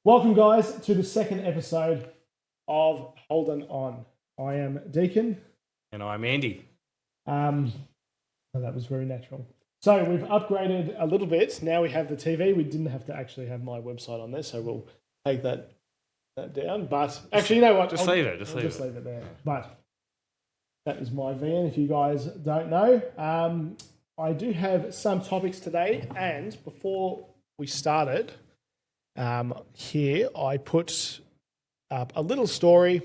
Welcome, guys, to the second episode of Holden On. I am Deacon. And I'm Andy. Oh, that was very natural. So we've upgraded a little bit. Now we have the TV. We didn't have to actually have my website on there, so we'll take that down. But actually, you know what? Just leave it. Just leave it there. But that is my van, if you guys don't know. I do have some topics today, and before we started, here I put up a little story.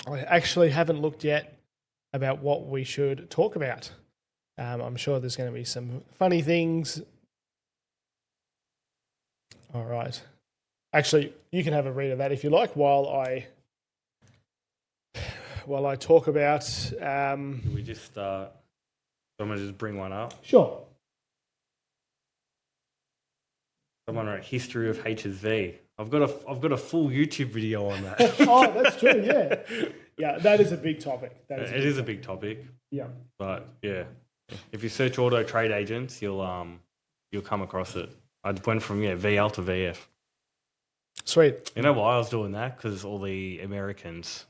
I actually haven't looked yet about what we should talk about. I'm sure there's going to be some funny things. All right. Actually, you can have a read of that if you like while I talk about... Can we just start? Someone just bring one up. Sure. Someone wrote history of HSV. I've got a full YouTube video on that. Oh, that's true. Yeah, yeah, that is a big topic. It is a big topic. Yeah, but yeah, if you search auto trade agents, you'll come across it. I went from VL to VF. Sweet. You know why I was doing that? Because all the Americans,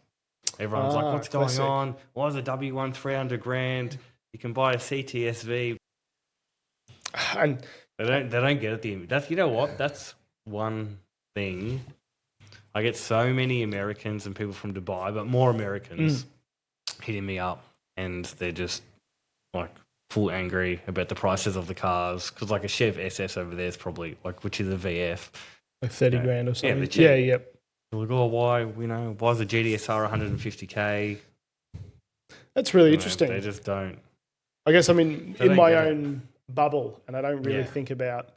everyone's like, "What's going on? Why is a W1 $300,000? You can buy a CTSV." And They don't get it. That's, you know what? That's one thing. I get so many Americans and people from Dubai, but more Americans hitting me up, and they're just like full angry about the prices of the cars, because like a Chev SS over there is probably which is a VF, like 30 grand or something. Yeah, yeah, yep. They're like, oh, why is the GDSR 150k? That's really interesting. They just don't. I guess in my own bubble, and I don't really think about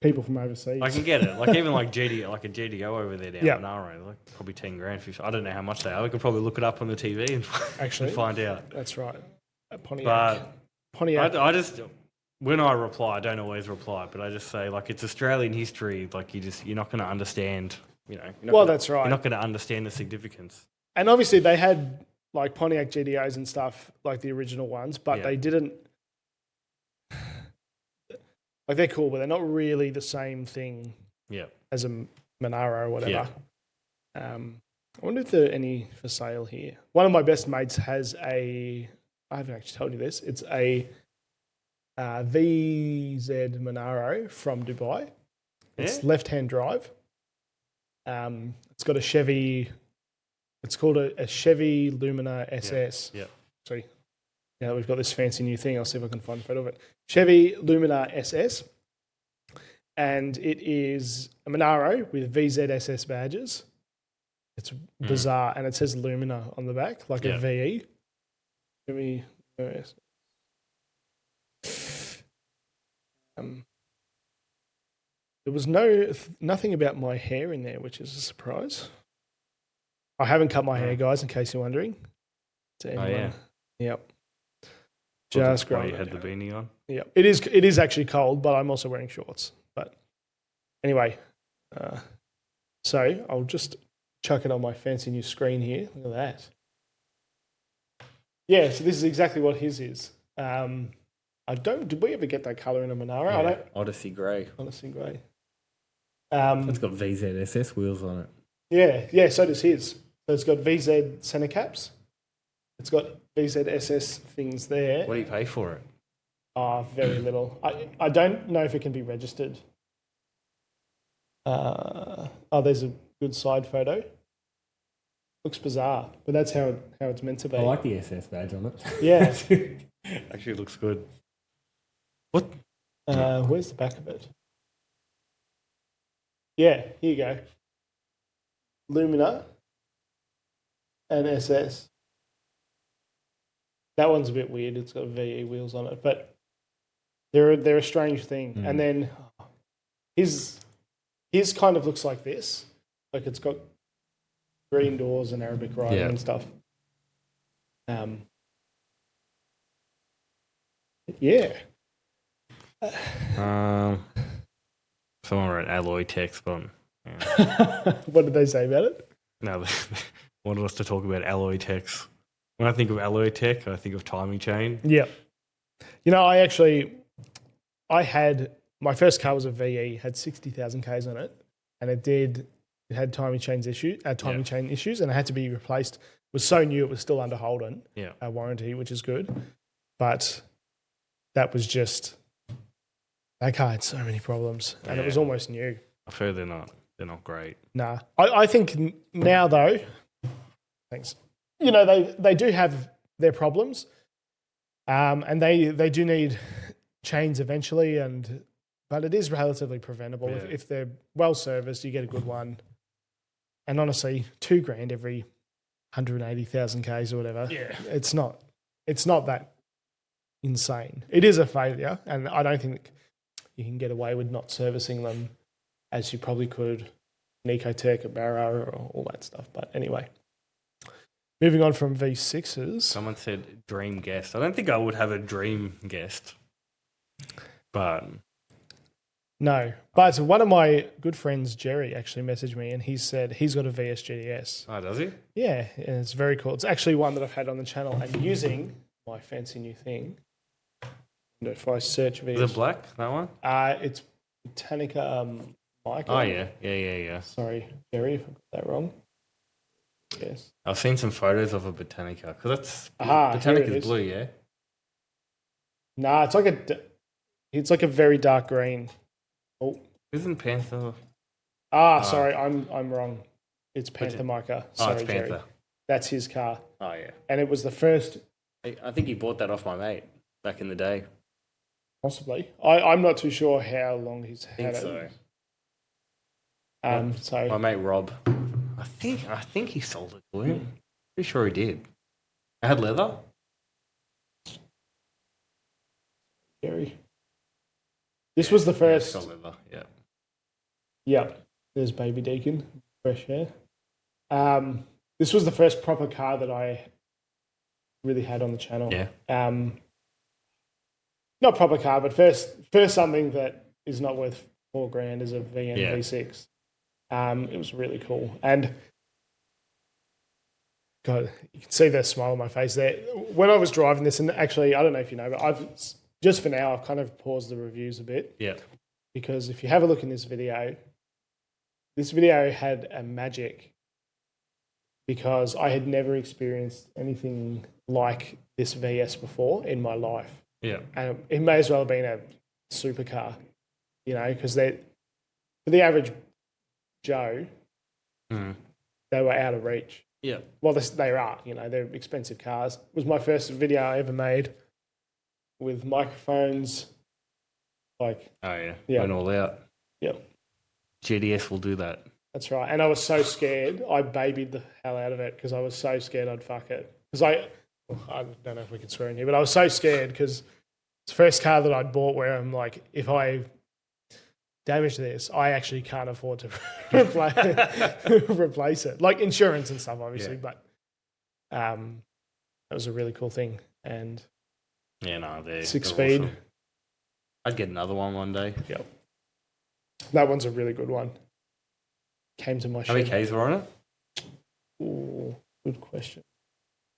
people from overseas. I can get it. Like even like a GDO over there down in Monaro, like probably 10 grand. I don't know how much they are. We could probably look it up on the TV and actually find out. That's right. Pontiac. I just, when I reply, I don't always reply, but I just say like it's Australian history. Like you're not going to understand. That's right. You're not going to understand the significance. And obviously they had like Pontiac GDOs and stuff, like the original ones, but they didn't. Like they're cool, but they're not really the same thing as a Monaro or whatever. I wonder if there are any for sale here. One of my best mates has I haven't actually told you this, it's a VZ Monaro from Dubai. It's left-hand drive. It's got a Chevy, it's called a Chevy Lumina SS. Yeah. Sorry. Now that we've got this fancy new thing, I'll see if I can find a photo of it. Chevy Lumina SS. And it is a Monaro with VZSS badges. It's bizarre. And it says Lumina on the back, like a VE. There was nothing about my hair in there, which is a surprise. I haven't cut my hair, guys, in case you're wondering. Yep. Just growing. You had the beanie on. Yeah, it is actually cold, but I'm also wearing shorts. But anyway, so I'll just chuck it on my fancy new screen here. Look at that. Yeah, so this is exactly what his is. Did we ever get that colour in a Monaro? Yeah, Odyssey Grey. Odyssey Grey. It's got VZSS wheels on it. Yeah, so does his. So it's got VZ centre caps. It's got VZSS things there. What do you pay for it? Very little. I don't know if it can be registered. There's a good side photo. Looks bizarre, but that's how it's meant to be. I like the SS badge on it. Yeah. Actually looks good. What? Where's the back of it? Yeah, here you go. Lumina and SS. That one's a bit weird. It's got VE wheels on it, but they're a strange thing. And then his kind of looks like this. Like it's got green doors and Arabic writing and stuff. Someone wrote Alloytec, but what did they say about it? No, they wanted us to talk about Alloytec. When I think of Alloytec, I think of timing chain. Yeah. I had my first car was a VE, had 60,000 Ks on it, and it had timing chain issues, and it had to be replaced. It was so new, it was still under Holden warranty, which is good. But that was just, that car had so many problems, and it was almost new. I've heard they're not great. Nah. I think now, though, thanks. You know, they do have their problems, and they do need chains eventually, but it is relatively preventable. If they're well serviced, you get a good one. And honestly, $2,000 every 180,000 Ks or whatever. Yeah, it's not that insane. It is a failure, and I don't think you can get away with not servicing them as you probably could Ecotec, Camira, or all that stuff. But anyway, moving on from V6s. Someone said dream guest. I don't think I would have a dream guest, but no. But one of my good friends, Jerry, actually messaged me, and he said he's got a VS GTS. Oh, does he? Yeah, and it's very cool. It's actually one that I've had on the channel, and using my fancy new thing. If I search VS, is it black, that one? It's Botanica Mica. Oh yeah. Sorry, Jerry, if I got that wrong. Yes. I've seen some photos of a Botanica because Botanica is blue, yeah. Nah, it's like a very dark green. Oh, isn't Panther? Sorry, I'm wrong. It's Panther Mica. Sorry, it's Panther. Jerry. That's his car. Oh yeah. And it was the first. I think he bought that off my mate back in the day. Possibly. I'm not too sure how long he's had it. So my mate Rob, I think he sold it to him. Pretty sure he did. I had leather. Gary. This was the first. Yeah, leather. Yeah. Yep. There's Baby Deacon, fresh hair. This was the first proper car that I really had on the channel. Yeah. Not proper car, but first something that is not worth $4,000 is a V6. It was really cool. And God, you can see the smile on my face there. When I was driving this, and actually, I don't know if you know, but I've kind of paused the reviews a bit. Yeah. Because if you have a look in this video had a magic because I had never experienced anything like this VS before in my life. Yeah. And it may as well have been a supercar, you know, because for the average Joe, they were out of reach. Yeah. Well, they are, you know, they're expensive cars. It was my first video I ever made with microphones. Like, oh, yeah. Went all out. Yep. GDS will do that. That's right. And I was so scared. I babied the hell out of it because I was so scared I'd fuck it. Because I don't know if we can swear in here, but I was so scared because it's the first car that I'd bought where I'm like, if I damage this, I actually can't afford to replace it. Like insurance and stuff, obviously, but that was a really cool thing. And they're 6-speed. Awesome. I'd get another one day. Yep. That one's a really good one. Came to my How many Ks were on it? Ooh, good question.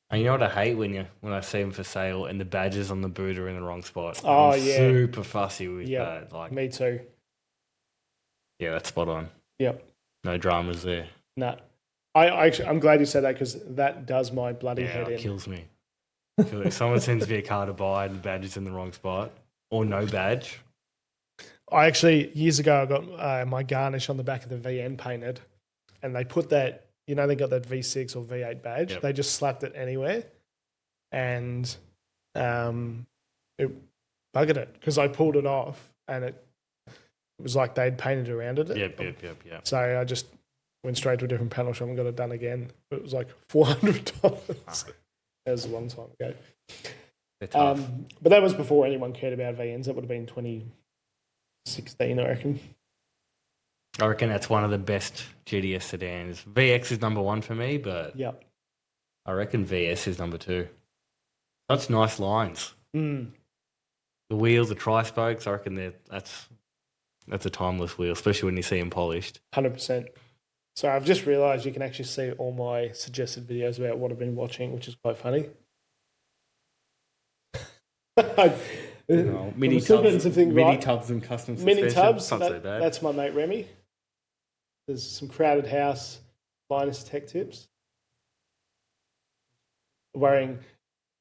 And you know what I hate when I see them for sale and the badges on the boot are in the wrong spot. Oh, I'm yeah. super fussy with that. Like, me too. Yeah, that's spot on. Yep. No dramas there. No. I'm glad you said that because that does my bloody head in. It kills me. If someone sends me a car to buy and the badge is in the wrong spot or no badge. I actually, years ago, I got my garnish on the back of the VN painted and they put that, you know, they got that V6 or V8 badge. Yep. They just slapped it anywhere and it buggered it because I pulled it off and it was like they'd painted around it. Yep. So I just went straight to a different panel shop and got it done again. It was like $400. That was a long time ago. But that was before anyone cared about VNs. That would have been 2016, I reckon. I reckon that's one of the best GTS sedans. VX is number one for me, but I reckon VS is number two. Such nice lines. The wheels, the tri-spokes, I reckon that's a timeless wheel, especially when you see them polished. 100%. So I've just realised you can actually see all my suggested videos about what I've been watching, which is quite funny. No, mini We're still getting tubs, some things mini right. tubs and custom Mini suspension. tubs. It's not so bad. That's my mate Remy. There's some Crowded House finest tech tips. Worrying,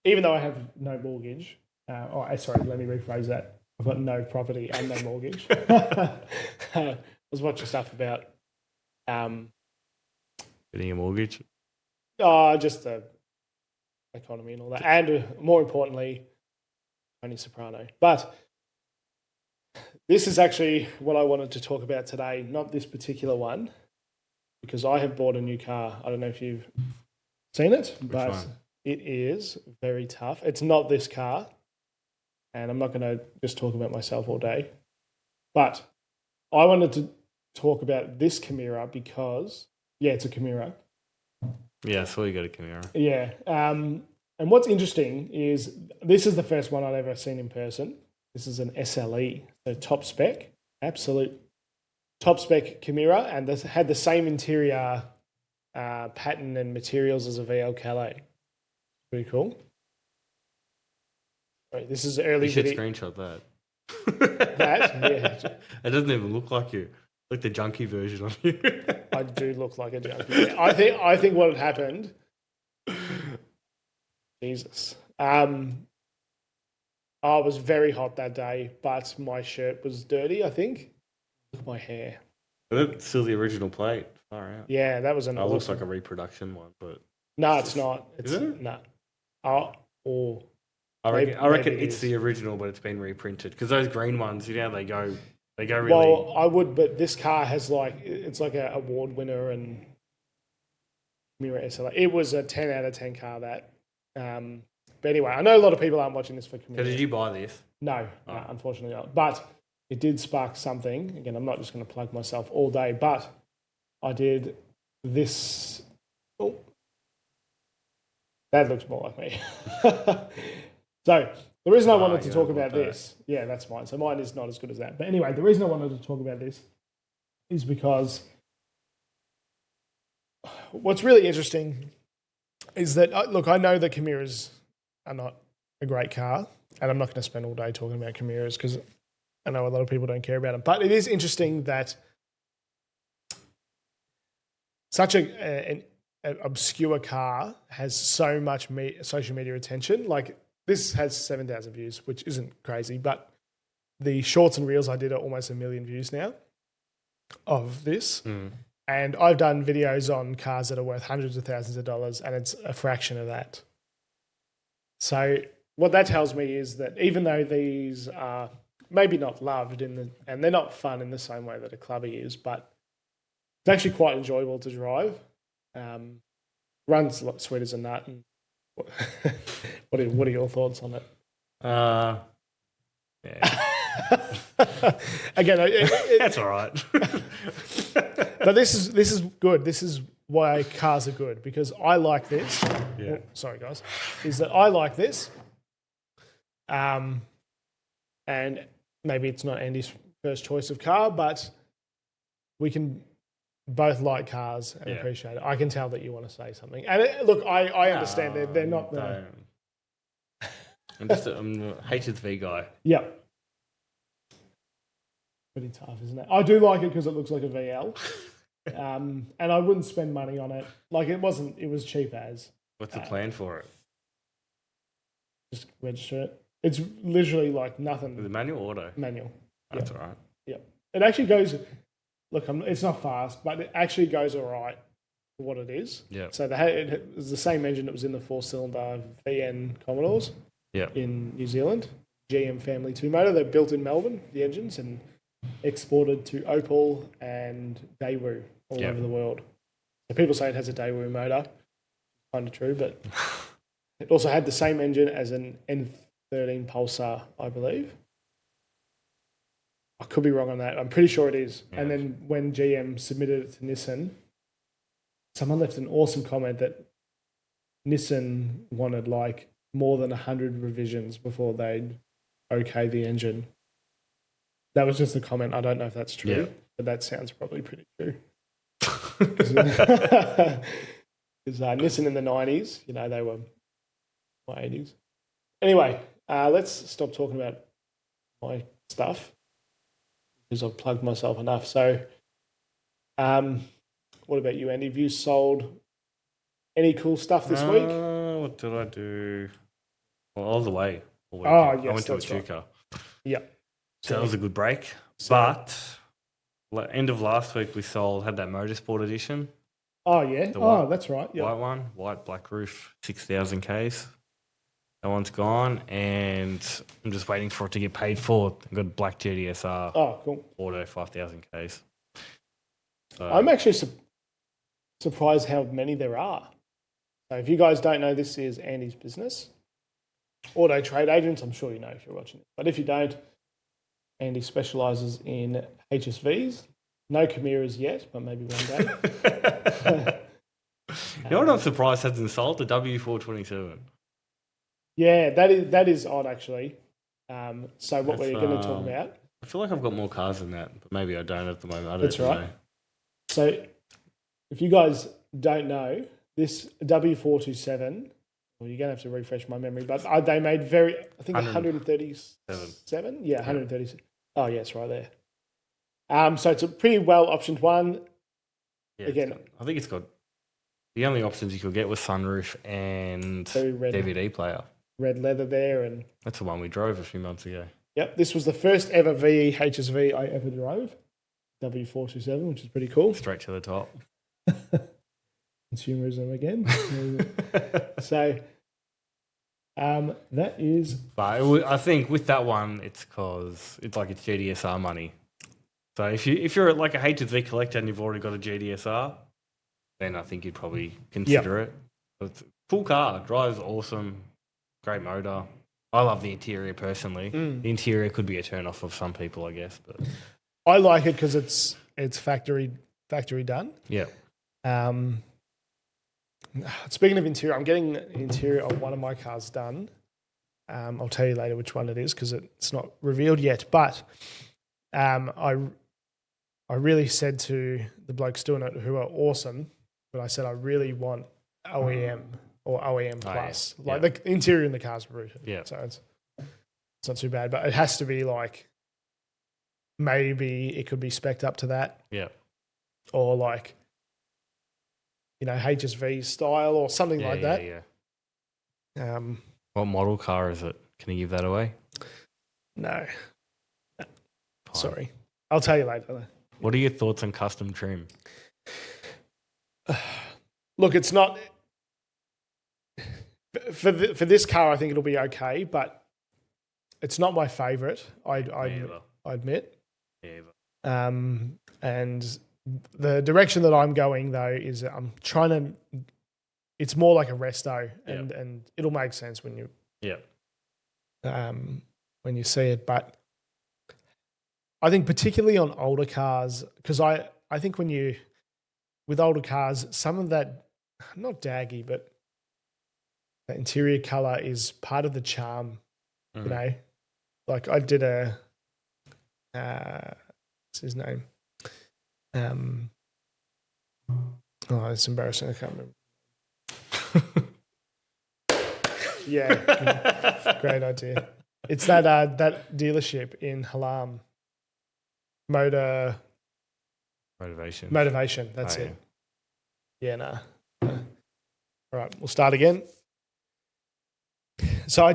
even though I have no mortgage. Sorry, let me rephrase that. I've got no property and no mortgage. I was watching stuff about Getting a mortgage. just the economy and all that, and more importantly, Tony Soprano. But this is actually what I wanted to talk about today, not this particular one, because I have bought a new car. I don't know if you've seen it, but it is very tough. It's not this car, and I'm not going to just talk about myself all day, but I wanted to talk about this Camira because, it's a Camira. Yeah, I saw you got a Camira. Yeah. And what's interesting is this is the first one I've ever seen in person. This is an SLE, so top spec, absolute top spec Camira, and this had the same interior pattern and materials as a VL Calais. Pretty cool. Right, this is early. You should screenshot that. Yeah. It doesn't even look like you. Like the junkie version of you. I do look like a junkie. I think what had happened. Jesus. I was very hot that day, but my shirt was dirty, I think. Look at my hair. That's still the original plate. Far out. Yeah, that was an awesome. It looks like a reproduction one, but no, it's not. Isn't it? No. I reckon it's the original, but it's been reprinted. Because those green ones, they go really. Well, I would, but this car has it's like an award winner and Camira SLA. It was a 10 out of 10 car that. But anyway, I know a lot of people aren't watching this for Camira. So did you buy this? No, unfortunately not. But it did spark something. Again, I'm not just going to plug myself all day, but I did this. Oh, that looks more like me. So the reason I wanted to talk about this, that's mine. So mine is not as good as that. But anyway, the reason I wanted to talk about this is because what's really interesting is that, look, I know that Camiras are not a great car, and I'm not going to spend all day talking about Camiras because I know a lot of people don't care about them. But it is interesting that such an obscure car has so much social media attention. Like, this has 7,000 views, which isn't crazy, but the shorts and reels I did are almost 1 million views now of this. And I've done videos on cars that are worth hundreds of thousands of dollars, and it's a fraction of that. So what that tells me is that even though these are maybe not loved and they're not fun in the same way that a clubby is, but it's actually quite enjoyable to drive. Runs sweet as a nut. And what are your thoughts on it? Yeah. Again, that's all right. But this is good. This is why cars are good, because I like this. Yeah. Oh, sorry, guys. Is that I like this. And maybe it's not Andy's first choice of car, but we can both like cars and appreciate it. I can tell that you want to say something. And look, I understand they're not the... I'm a HSV guy. Yeah. Pretty tough, isn't it? I do like it because it looks like a VL. And I wouldn't spend money on it. Like, it was cheap as. What's the plan for it? Just register it. It's literally like nothing. Is it manual or auto? Manual. That's all right. Yeah. It actually goes, look, it's not fast, but it actually goes all right for what it is. Yeah. So it was the same engine that was in the 4-cylinder VN Commodores in New Zealand. GM Family 2 motor. They're built in Melbourne, the engines, and exported to Opel and Daewoo all over the world. So people say it has a Daewoo motor. Kind of true, but it also had the same engine as an N13 Pulsar, I believe. I could be wrong on that. I'm pretty sure it is. Yeah. And then when GM submitted it to Nissan, someone left an awesome comment that Nissan wanted like more than 100 revisions before they'd okay the engine. That was just a comment. I don't know if that's true, but that sounds probably pretty true. Because Nissan in the 90s, they were my 80s. Anyway, let's stop talking about my stuff because I've plugged myself enough. So, what about you, Andy? Have you sold any cool stuff this week? What did I do? Well, I was away all Oh, weekend. yes, I went to that's right. Echuca. Yeah. So that was a good break. So- But end of last week, we had that Motorsport edition. Oh, yeah. The That's right. Yeah. White one, white black roof, 6,000 Ks. That one's gone, and I'm just waiting for it to get paid for. I've got a black GDSR Oh, cool. auto, 5,000 Ks. So, I'm actually surprised how many there are. So if you guys don't know, this is Andy's business. Auto Trade Agents, I'm sure you know if you're watching it. But if you don't, Andy specialises in HSVs. No Camiras yet, but maybe one day. you know what I'm surprised hasn't sold? The W427. Yeah, that is odd actually. So what That's, we're going to talk about. I feel like I've got more cars than that, but maybe I don't at the moment. I don't That's right. know. So if you guys don't know, this W427, well, you're going to have to refresh my memory, but they made I think 137. Yeah, 137. Oh, yes, right there. So it's a pretty well optioned one. Yeah, Again, I think it's got the only options you could get was sunroof and DVD player. Red leather there, and that's the one we drove a few months ago. Yep, this was the first ever VE HSV I ever drove, W427, which is pretty cool. Straight to the top. Consumerism again. So that is. But I think with that one, it's because it's like it's GDSR money. So if you're like a HSV collector and you've already got a GDSR, then I think you'd probably consider it. But it's a cool car, drives awesome, great motor. I love the interior personally. The interior could be a turn off of some people, I guess, but I like it because it's factory done. Yeah. Speaking of interior, I'm getting the interior of one of my cars done. I'll tell you later which one it is because it's not revealed yet. But I really said to the blokes doing it, who are awesome, but I said I really want OEM or OEM plus. The interior in the car's brutal. Yeah. So it's not too bad, but it has to be like maybe it could be spec'd up to that. Yeah. Or like, HSV style or something like that. Yeah. What model car is it? Can you give that away? No. Fine. Sorry. I'll tell you later. What are your thoughts on custom trim? Look, it's not for this car. I think it'll be okay, but it's not my favourite. I admit. Yeah. And the direction that I'm going though is I'm trying to. It's more like a resto, and it'll make sense when you see it. But I think particularly on older cars, because I think with older cars, some of that, not daggy, but the interior color is part of the charm, Like I did what's his name? It's embarrassing. I can't remember. Yeah, great idea. It's that dealership in Hallam. Motivation. That's it. Yeah, nah. All right, we'll start again. So I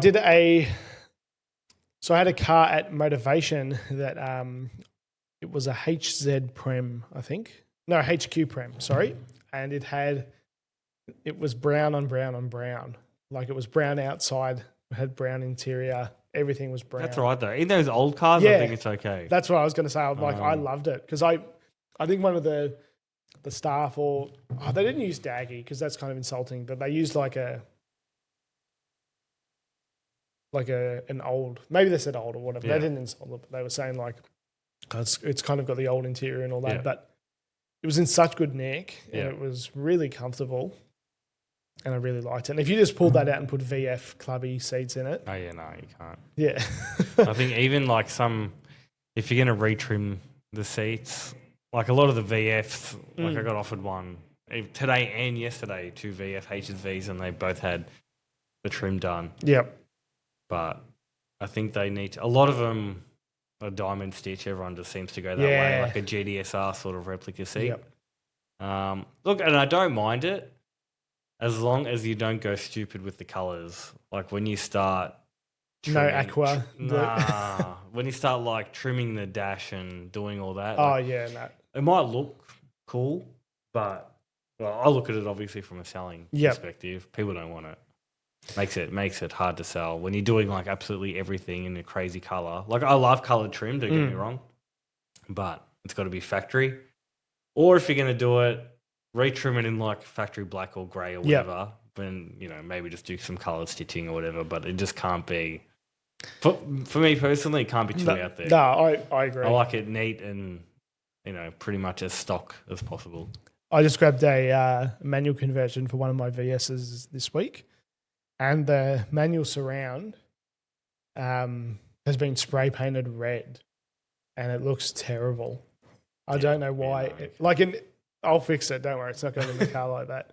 had a car at Motivation that it was a HZ Prem, I think. No, HQ Prem, sorry. And it was brown on brown on brown. Like it was brown outside, it had brown interior, everything was brown. That's right though. In those old cars, I think it's okay. That's what I was going to say. I'm like, I loved it because I think one of the staff they didn't use daggy because that's kind of insulting, but they used like an old, maybe they said old or whatever. They didn't insult it, but they were saying like, it's kind of got the old interior and all that, but it was in such good nick and it was really comfortable and I really liked it. And if you just pulled that out and put VF clubby seats in it. Oh yeah, no, you can't. Yeah. I think even like if you're going to retrim the seats, like a lot of the VFs, like I got offered one today and yesterday, 2 VF HSVs, and they both had the trim done. Yep. But I think they need a lot of them a diamond stitch. Everyone just seems to go that way, Yeah. like a GDSR sort of replica seat. Yep. Look, and I don't mind it as long as you don't go stupid with the colors. Like when you start No aqua. when you start like trimming the dash and doing all that. Oh Like, yeah, no. it might look cool, but well, I look at it obviously from a selling perspective. People don't want it. Makes it hard to sell when you're doing like absolutely everything in a crazy color. Like I love colored trim, don't get me wrong, but it's got to be factory. Or if you're going to do it, retrim it in like factory black or grey or whatever. Then maybe just do some colored stitching or whatever. But it just can't be. For me personally, it can't be too out there. No, I agree. I like it neat and pretty much as stock as possible. I just grabbed a manual conversion for one of my VSs this week, and the manual surround has been spray painted red, and it looks terrible. I don't know why. I'll fix it. Don't worry, it's not going in the car like that.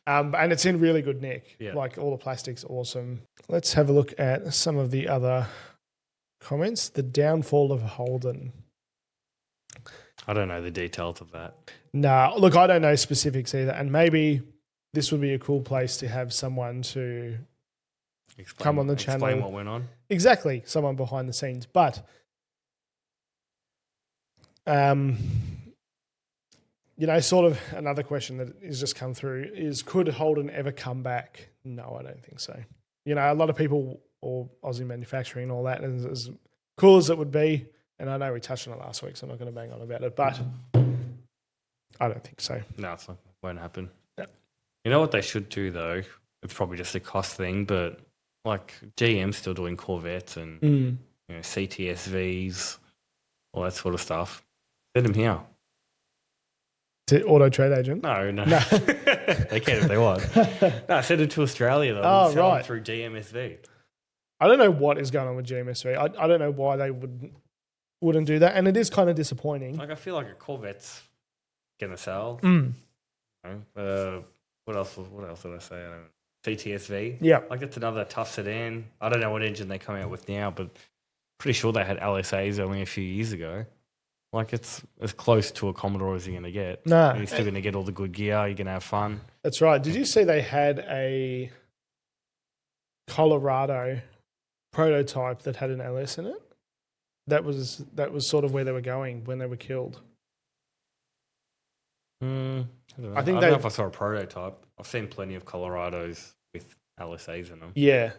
And it's in really good nick. Yeah. Like all the plastic's awesome. Let's have a look at some of the other comments. The downfall of Holden. I don't know the details of that. Nah, look, I don't know specifics either. And maybe this would be a cool place to have someone to come on the channel. Explain what went on. Exactly, someone behind the scenes. But, sort of another question that has just come through is, could Holden ever come back? No, I don't think so. A lot of people, or Aussie manufacturing and all that, and as cool as it would be, and I know we touched on it last week, so I'm not going to bang on about it, but I don't think so. No, it won't happen. No. You know what they should do, though? It's probably just a cost thing, but like GM's still doing Corvettes and CTSVs, all that sort of stuff. Send them here. To Auto Trade Agent? No. They can if they want. No, send it to Australia, though. Oh, sell right. them through GMSV. I don't know what is going on with GMSV. I don't know why they wouldn't do that, and it is kind of disappointing. Like, I feel like a Corvette's going to sell. What else did I say? I don't know. CTSV. Yeah. Like, it's another tough sedan. I don't know what engine they come out with now, but pretty sure they had LSAs only a few years ago. Like, it's as close to a Commodore as you're going to get. No. You're still going to get all the good gear. You're going to have fun. That's right. Did you see they had a Colorado prototype that had an LS in it? That was sort of where they were going when they were killed. I don't know. I think I don't know if I saw a prototype. I've seen plenty of Colorados with LSAs in them. Yeah.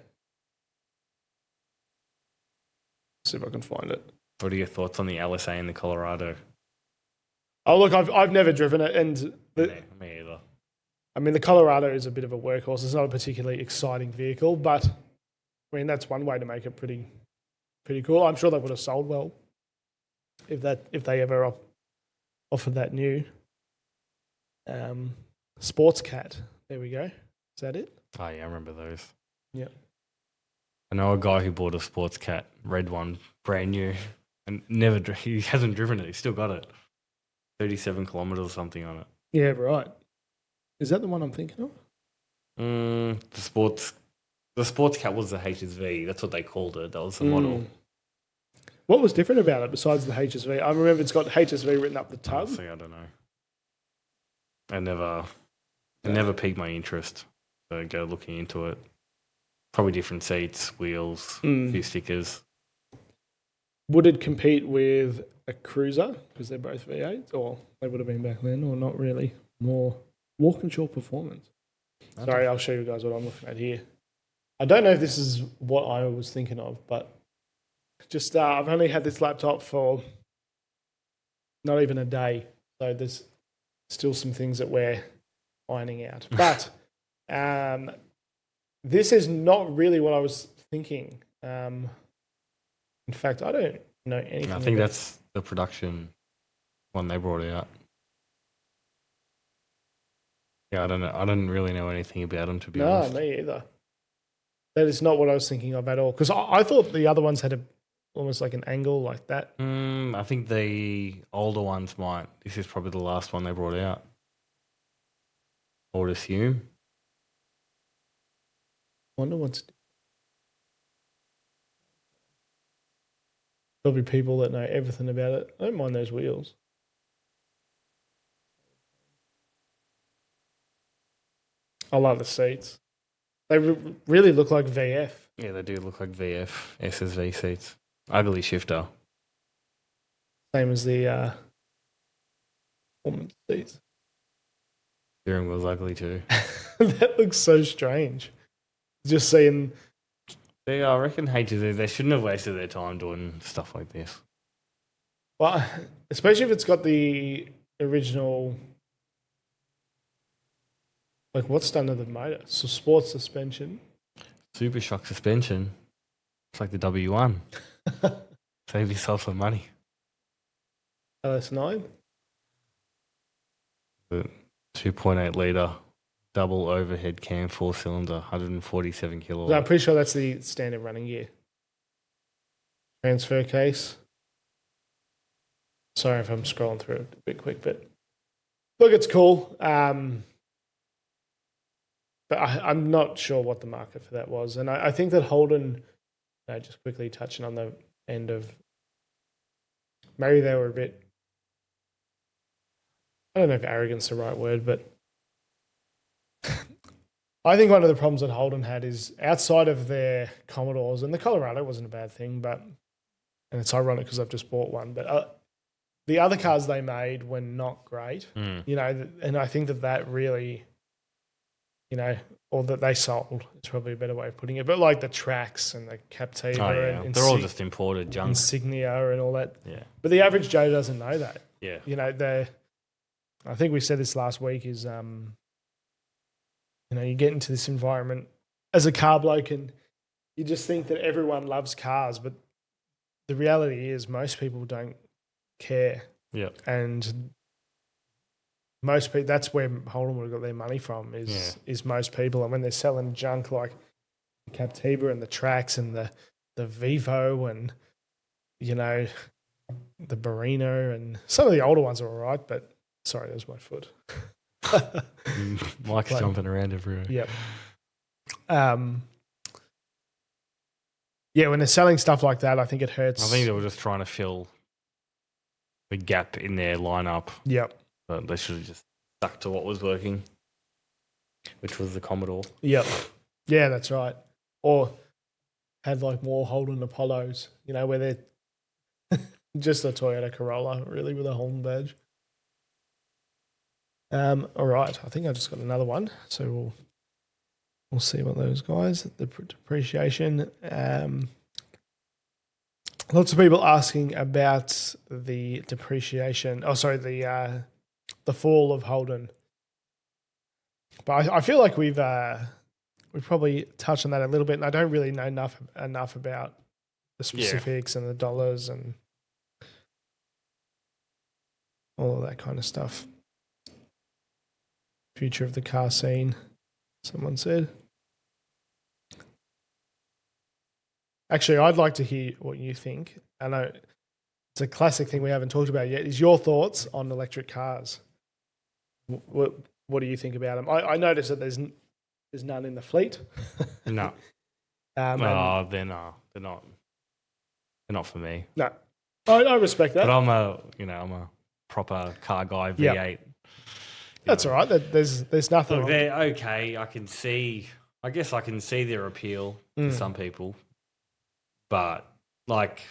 See if I can find it. What are your thoughts on the LSA and the Colorado? Oh, look, I've never driven it, and Me either. I mean, the Colorado is a bit of a workhorse. It's not a particularly exciting vehicle, but I mean, that's one way to make it pretty cool. I'm sure they would have sold well if they ever offered that new. Sports Cat. There we go. Is that it? Oh, yeah, I remember those. Yeah. I know a guy who bought a Sports Cat, red one, brand new, and he hasn't driven it. He's still got it. 37 kilometers or something on it. Yeah, right. Is that the one I'm thinking of? The Sports Cat was the HSV. That's what they called it. That was the model. What was different about it besides the HSV? I remember it's got HSV written up the tub. Honestly, I don't know. It never piqued my interest. So go looking into it. Probably different seats, wheels, a few stickers. Would it compete with a Cruiser? Because they're both V8s, or they would have been back then, or not really? More Walkinshaw performance. Sorry, I'll show you guys what I'm looking at here. I don't know if this is what I was thinking of, but just I've only had this laptop for not even a day, so there's still some things that we're ironing out. But this is not really what I was thinking. In fact, I don't know anything. I think that's the production one they brought out. Yeah, I don't know. I don't really know anything about them, to be honest. No, me either. That is not what I was thinking of at all. Because I thought the other ones had almost like an angle like that. I think the older ones might. This is probably the last one they brought out. I would assume. Wonder what's. Probably people that know everything about it. I don't mind those wheels. I love the seats. They really look like VF. Yeah, they do look like VF SSV seats. Ugly shifter. Same as the performance seats. Steering wheel's ugly too. That looks so strange. Just seeing. I reckon HZ, they shouldn't have wasted their time doing stuff like this. Well, especially if it's got the original. Like, what's done to the motor? So, sports suspension. Super shock suspension. It's like the W1. Save yourself some money. LS9. The 2.8 litre double overhead cam 4-cylinder, 147 kilowatts. I'm pretty sure that's the standard running gear. Transfer case. Sorry if I'm scrolling through it a bit quick, but look, it's cool. But I'm not sure what the market for that was. And I think that Holden, just quickly touching on the end of, maybe they were a bit, I don't know if arrogance is the right word, but I think one of the problems that Holden had is outside of their Commodores, and the Colorado wasn't a bad thing, and it's ironic because I've just bought one, but the other cars they made were not great, and I think that really, or that they sold is probably a better way of putting it, but like the Trax and the Captiva and they're all just imported junk. Insignia and all that. Yeah. But the average Joe doesn't know that. Yeah. I think we said this last week is, you get into this environment as a car bloke and you just think that everyone loves cars, but the reality is most people don't care. Yeah. And most people, that's where Holden would have got their money from is most people. And when they're selling junk like the Captiva and the Trax and the Vivo and, the Barino and some of the older ones are all right, but sorry, that was my foot. Mike's jumping around everywhere. Yep. When they're selling stuff like that, I think it hurts. I think they were just trying to fill the gap in their lineup. Yep. But they should have just stuck to what was working, which was the Commodore. Yep. Yeah, that's right. Or had like more Holden Apollos, where they're just a Toyota Corolla, really, with a Holden badge. All right, I think I just got another one, so we'll see what those guys, the depreciation. Lots of people asking about the depreciation. Oh, sorry, the fall of Holden. But I feel like we've probably touched on that a little bit, and I don't really know enough about the specifics and the dollars and all of that kind of stuff. Future of the car scene, someone said. Actually, I'd like to hear what you think. I know it's a classic thing we haven't talked about yet, is your thoughts on electric cars. What do you think about them? I noticed that there's none in the fleet. No. They're not. They're not for me. No. I respect that. But I'm a proper car guy, V8. Yep. That's all right. There's nothing. Look, they're okay. I guess I can see their appeal to some people, but like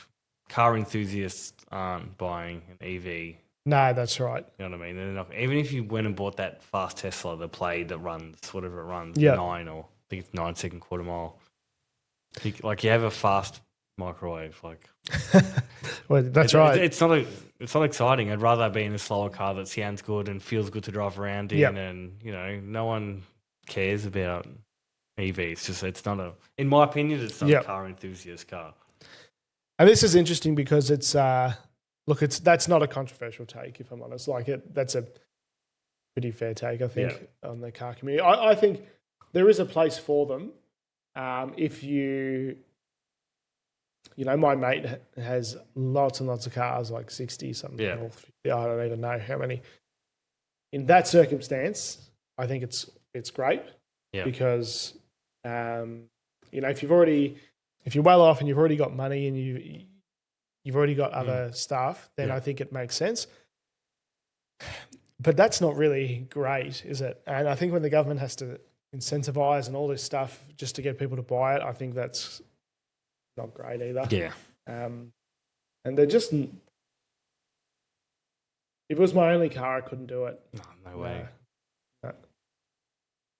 car enthusiasts aren't buying an EV. No, that's right. You know what I mean? They're not, even if you went and bought that fast Tesla, the Plaid that runs whatever it runs, 9 or I think it's 9-second quarter mile. You have a fast microwave, like. Well, that's right. It's not exciting. I'd rather be in a slower car that sounds good and feels good to drive around in, and no one cares about EVs. It's not in my opinion, it's not a car enthusiast car. And this is interesting because it's that's not a controversial take, if I'm honest. That's a pretty fair take, I think, on the car community. I think there is a place for them. If you. My mate has lots and lots of cars, like 60 something. Yeah. Or 50, I don't even know how many. In that circumstance, I think it's great because, if you're well off and you've already got money and you've already got other stuff, then Yeah. I think it makes sense. But that's not really great, is it? And I think when the government has to incentivize and all this stuff just to get people to buy it, I think that's not great either. Yeah. And they're just, if it was my only car, I couldn't do it. No way. No.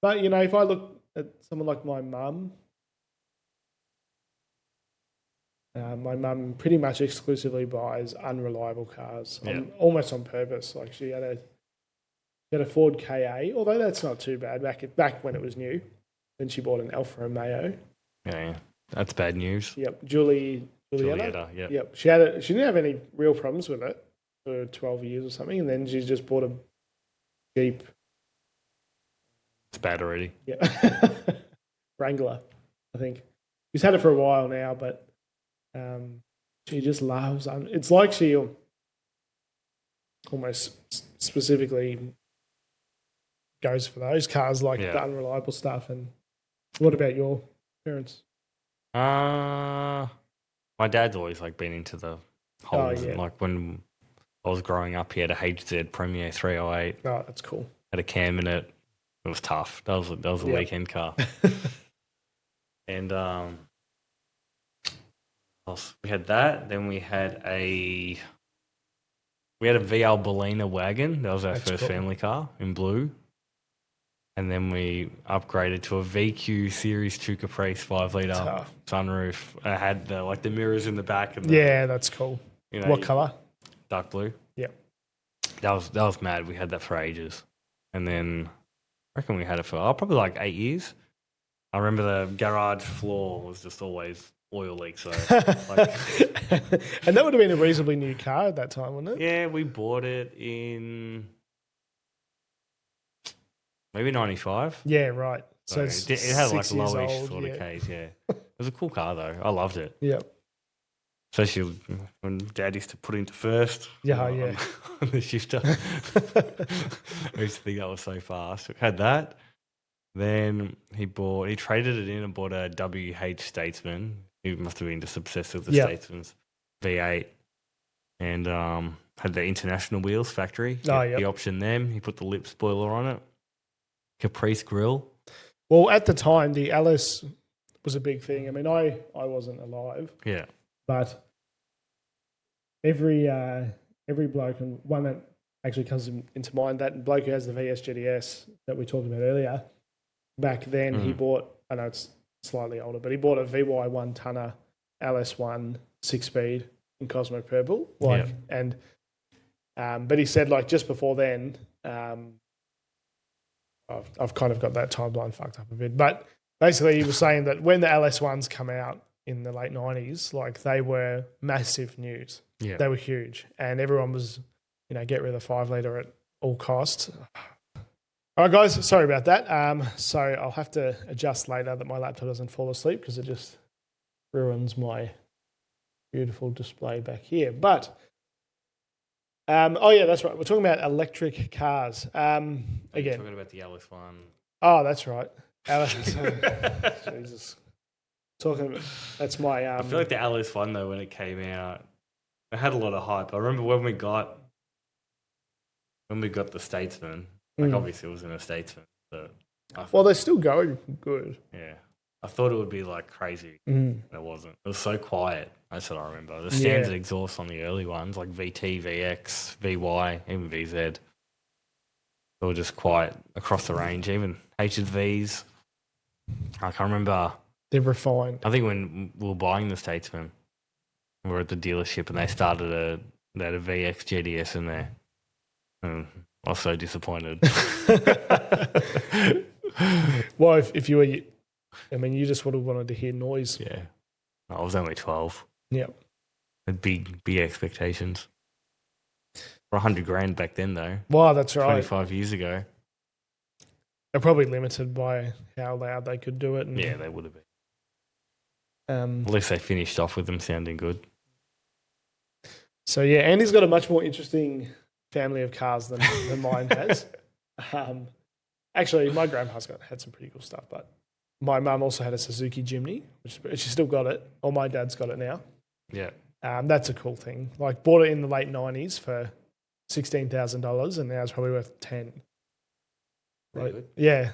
But, you know, if I look at someone like my mum pretty much exclusively buys unreliable cars, almost on purpose. Like she had a Ford KA, although that's not too bad back when it was new. Then she bought an Alfa Romeo. Yeah. That's bad news. Yep, Julietta. Yep. She didn't have any real problems with it for 12 years or something, and then she just bought a Jeep. It's bad already. Yeah, Wrangler, I think. She's had it for a while now, but she just loves. It's like she almost specifically goes for those cars, like the unreliable stuff. And what about your parents? My dad's always like been into the Holden. Like when I was growing up, he had a HZ Premier 308. Oh, that's cool. Had a cam in it. It was tough. That was a weekend car. And we had that. Then we had a VL Bellina wagon. That was our first family car in blue. And then we upgraded to a VQ Series 2 Caprice 5-litre sunroof. I had the mirrors in the back. And that's cool. You know, what colour? Dark blue. Yeah. That was mad. We had that for ages. And then I reckon we had it for probably like 8 years. I remember the garage floor was just always oil leaks. So, and that would have been a reasonably new car at that time, wouldn't it? Yeah, we bought it in maybe 95. Yeah, right. So it had like 6 years lowish old, sort of case, yeah. It was a cool car though. I loved it. Yeah. Especially when Dad used to put into first. On the shifter. I used to think that was so fast. We had that. Then he traded it in and bought a WH Statesman. He must have been just obsessed with the Statesman's V8. And had the international wheels factory. He optioned them. He put the lip spoiler on it. Caprice grille. Well, at the time, the Alice was a big thing. I mean, I wasn't alive. Yeah. But every bloke, and one that actually comes into mind, that bloke who has the VS GTS that we talked about earlier, back then he bought, I know it's slightly older, but he bought a VY1 tonner LS1 6-speed in Cosmo Purple. But he said just before then, I've kind of got that timeline fucked up a bit, but basically he was saying that when the LS1s come out in the late 90s, they were massive news. Yeah. They were huge. And everyone was, get rid of the 5-litre at all costs. All right, guys, sorry about that. So I'll have to adjust later that my laptop doesn't fall asleep because it just ruins my beautiful display back here. But, that's right. We're talking about electric cars. Again. Talking about the LS1. Oh, that's right. Jesus. That's my... I feel like the LS1, though, when it came out, it had a lot of hype. I remember when we got the Statesman, obviously it wasn't a Statesman, but they're still going good. Yeah. I thought it would be crazy. And it wasn't. It was so quiet. That's what I remember. The standard exhaust on the early ones, like VT, VX, VY, even VZ, they were just quiet across the range. Even HVs. I can't remember. They're refined. I think when we were buying the Statesman, we were at the dealership and they started they had a VX GDS in there. And I was so disappointed. Well, if you were... you just would have wanted to hear noise. Yeah. I was only 12. Yeah. Had big expectations. For $100,000 back then, though. Wow, that's right. 25 years ago. They're probably limited by how loud they could do it. And, yeah, they would have been. At least they finished off with them sounding good. So, yeah, Andy's got a much more interesting family of cars than mine has. Actually, my grandpa's had some pretty cool stuff, but my mum also had a Suzuki Jimny, which she still got it. Or my dad's got it now. Yeah. That's a cool thing. Like bought it in the late 90s for $16,000 and now it's probably worth 10. Pretty Like, good. yeah.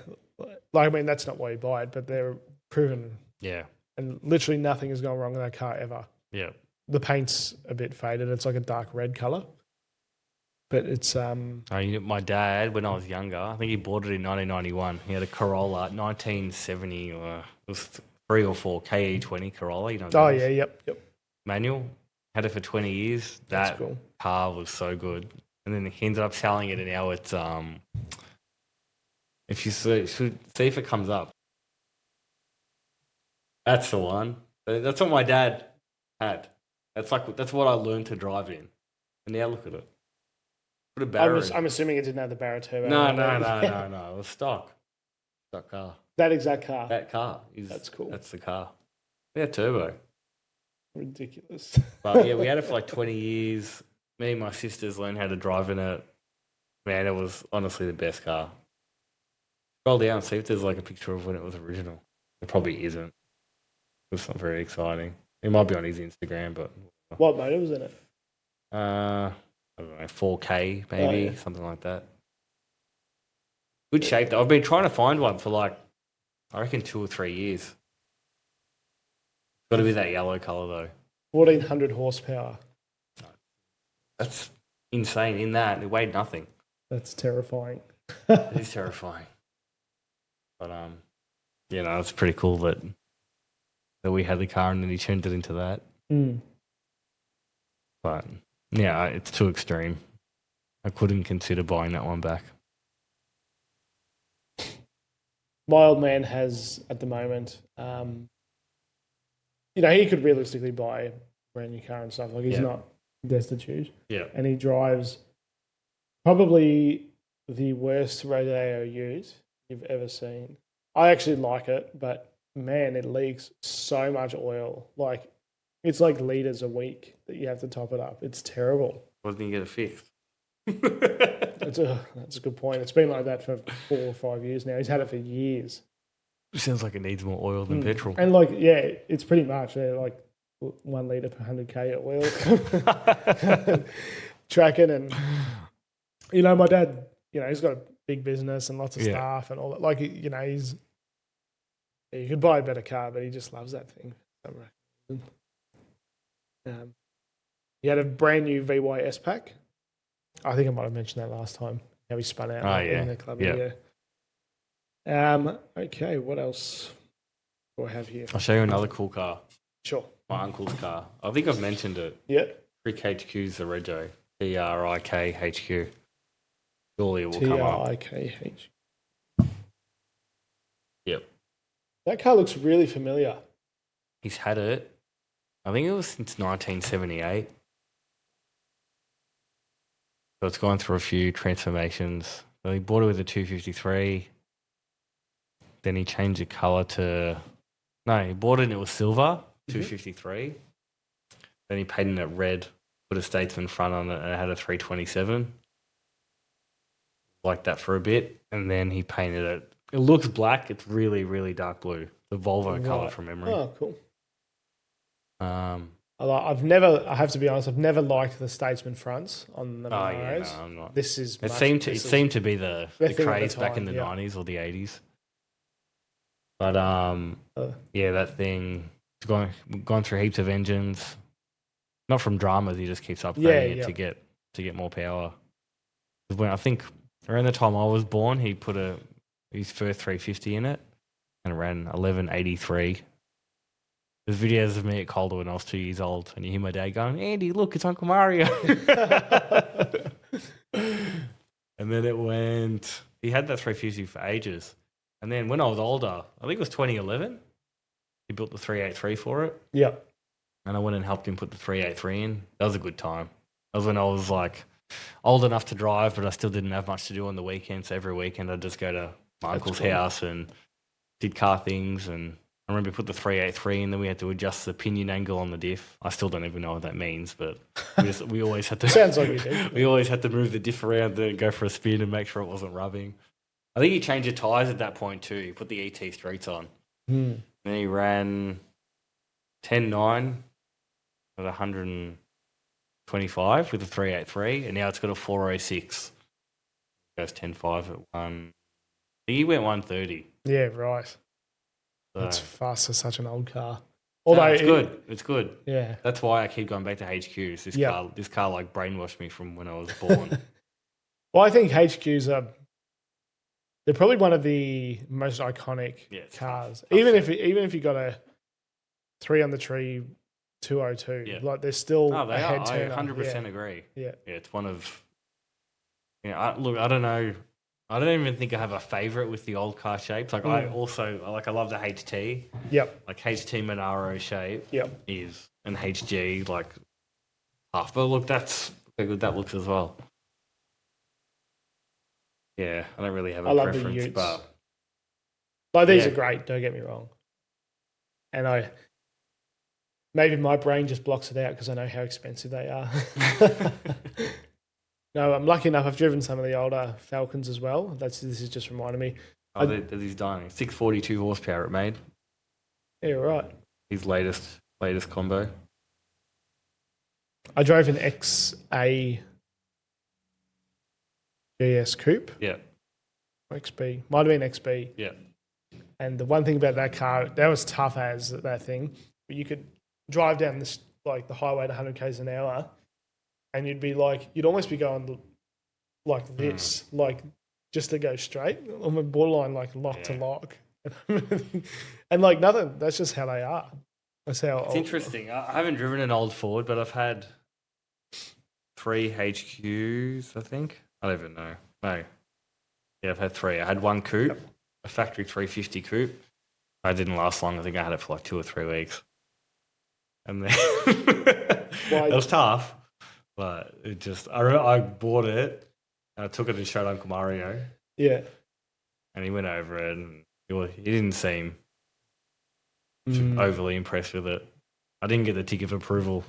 Like, I mean, that's not why you buy it, but they're proven. Yeah. And literally nothing has gone wrong with that car ever. Yeah. The paint's a bit faded. It's like a dark red color. But it's My dad, when I was younger, I think he bought it in 1991. He had a Corolla, 1970, or it was 3 or 4 KE20 Corolla. You know. oh yeah, yep. Manual. Had it for 20 years. That That's cool. car was so good. And then he ended up selling it, and now it's if you see if it comes up. That's the one. That's what my dad had. That's what I learned to drive in. And now look at it. Put a barrel. I'm assuming it didn't have the Barra turbo. No. It was stock car. That exact car. That car is. That's cool. That's the car. Yeah, turbo. Ridiculous. But yeah, we had it for like 20 years. Me and my sisters learned how to drive in it. Man, it was honestly the best car. Scroll down and see if there's like a picture of when it was original. It probably isn't. It's not very exciting. It might be on his Instagram, but What motor was in it? I don't know, 4K maybe, something like that. Good shape though. I've been trying to find one for like, I reckon 2 or 3 years. Got to be that yellow color though. 1,400 horsepower. That's insane. In that, it weighed nothing. That's terrifying. It is terrifying. But it's pretty cool that we had the car and then he turned it into that. Mm. But yeah, it's too extreme. I couldn't consider buying that one back. My old man has at the moment, he could realistically buy a brand new car and stuff. Like he's not destitute. Yeah. And he drives probably the worst Rodeo ute you've ever seen. I actually like it, but man, it leaks so much oil. Like it's like liters a week that you have to top it up. It's terrible. Why didn't you get it fixed? That's a good point. It's been like that for 4 or 5 years now. He's had it for years. It sounds like it needs more oil than petrol. And it's pretty much like 1 litre per 100k at oil. Tracking and my dad, he's got a big business and lots of staff and all that. Like he's you could buy a better car, but he just loves that thing. He had a brand new VYS pack. I think I might have mentioned that last time. How he spun out in the club. Yeah. Okay, what else do I have here? I'll show you another cool car. Sure. My uncle's car. I think I've mentioned it. Yeah. Trick HQ's the Rego. TRIKHQ. Surely it will come up. TRIKH. Yep. That car looks really familiar. He's had it. I think it was since 1978. So it's gone through a few transformations. So he bought it with a 253. Then he changed the colour to... No, he bought it and it was silver, 253. Then he painted it red, put a Statesman front on it, and it had a 327. Like that for a bit. And then he painted it. It looks black. It's really, really dark blue. The Volvo colour from memory. Oh, cool. I have to be honest, I've never liked the Statesman fronts on the Monaros. No, I'm not. This is It seemed to be the craze back in the 90s or the 80s. But that thing, it's gone through heaps of engines. Not from dramas, he just keeps upgrading it to get more power. When I think around the time I was born, he put his first 350 in it and it ran 1183. There's videos of me at Calder when I was 2 years old, and you hear my dad going, "Andy, look, it's Uncle Mario." And then it went. He had that 350 for ages, and then when I was older, I think it was 2011, he built the 383 for it. Yeah, and I went and helped him put the 383 in. That was a good time. That was when I was like old enough to drive, but I still didn't have much to do on the weekends. So every weekend I'd just go to my uncle's house and did car things. And I remember we put the 383 in, then we had to adjust the pinion angle on the diff. I still don't even know what that means, but we always had to. Sounds like you did. We always had to move the diff around and go for a spin and make sure it wasn't rubbing. I think he changed the tyres at that point too. He put the ET Streets on. And then he ran 10.9 at 125 with a 383, and now it's got a 406. Goes 10.5 at one. He went 130. Yeah, right. So. That's fast for such an old car. Although it's good. It's good. Yeah. That's why I keep going back to HQs. This car like brainwashed me from when I was born. Well, I think HQs they're probably one of the most iconic cars. Tough even if you got a 3 on the tree 202, like they're still a head turner. I 100% agree. Yeah, it's one of. I don't know. I don't even think I have a favorite with the old car shapes. Like I love the HT. Yep. Like HT Monaro shape. Yep. Is an HG like half. But look, that's how good that looks as well. Yeah, I don't really have a preference, but like these are great. Don't get me wrong. And maybe my brain just blocks it out because I know how expensive they are. No, I'm lucky enough. I've driven some of the older Falcons as well. This is just reminding me. Oh, he's dying. 642 horsepower it made. Yeah, right. His latest combo. I drove an XA GS Coupe. Yeah. XB. Might have been XB. Yeah. And the one thing about that car, that was tough as that thing. But you could drive down the highway at 100 k's an hour, and you'd almost be going like this, like just to go straight. On the borderline, like lock to lock. And like nothing. That's just how they are. That's how. It's interesting. I haven't driven an old Ford, but I've had 3 HQs. I think. I don't even know. No. Yeah, I've had 3. I had one coupe, a factory 350 coupe. I didn't last long. I think I had it for like 2 or 3 weeks. And then it was tough, but it just, I bought it and I took it and showed Uncle Mario. Yeah. And he went over it and he didn't seem overly impressed with it. I didn't get the tick of approval.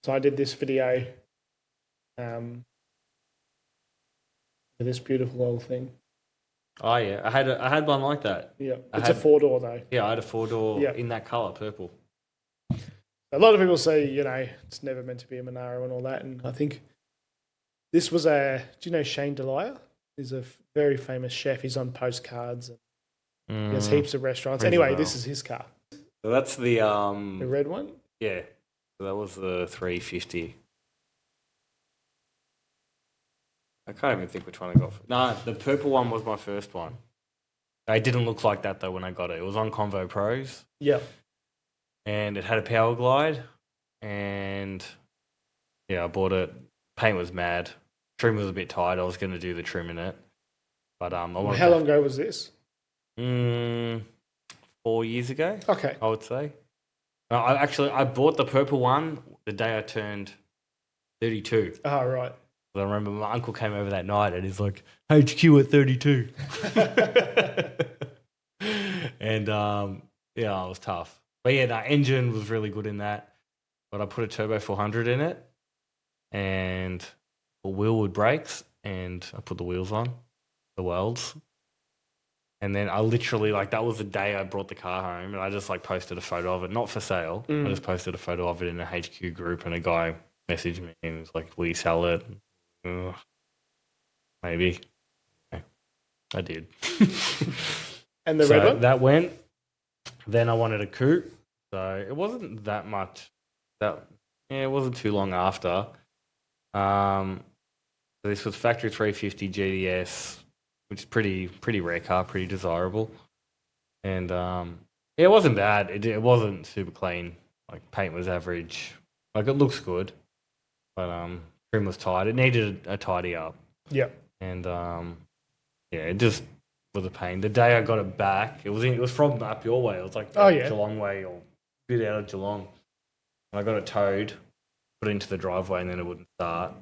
So I did this video for this beautiful old thing. Oh yeah, I had one like that. Yeah, it's a 4-door though. Yeah, I had a 4-door in that colour, purple. A lot of people say, it's never meant to be a Monaro and all that, and I think this was do you know Shane Delia? He's a very famous chef. He's on postcards and he has heaps of restaurants. Anyway, this is his car. So that's the red one? Yeah. So that was the 350. I can't even think which one I got. No, the purple one was my first one. It didn't look like that though when I got it. It was on Convo Pros. Yeah. And it had a power glide. And I bought it. Paint was mad. Trim was a bit tight. I was going to do the trim in it. But how long ago was this? 4 years ago. Okay. I would say. I bought the purple one the day I turned 32. Oh, right. I remember my uncle came over that night and he's like, HQ at 32. And it was tough. But yeah, the engine was really good in that. But I put a turbo 400 in it and a wheelwood brakes and I put the wheels on, the welds. And then I literally, that was the day I brought the car home and I just posted a photo of it, not for sale. I just posted a photo of it in a HQ group and a guy messaged me and was like, will you sell it? Maybe. I did. And the red one? That went. Then I wanted a coupe. So it wasn't that much. It wasn't too long after. So this was factory 350 GDS, which is pretty rare car, pretty desirable. And it wasn't bad. It wasn't super clean. Paint was average. It looks good. But trim was tight. It needed a tidy up. Yeah. And it just was a pain. The day I got it back, it was from up your way. It was Geelong way or a bit out of Geelong. And I got it towed, put it into the driveway, and then it wouldn't start.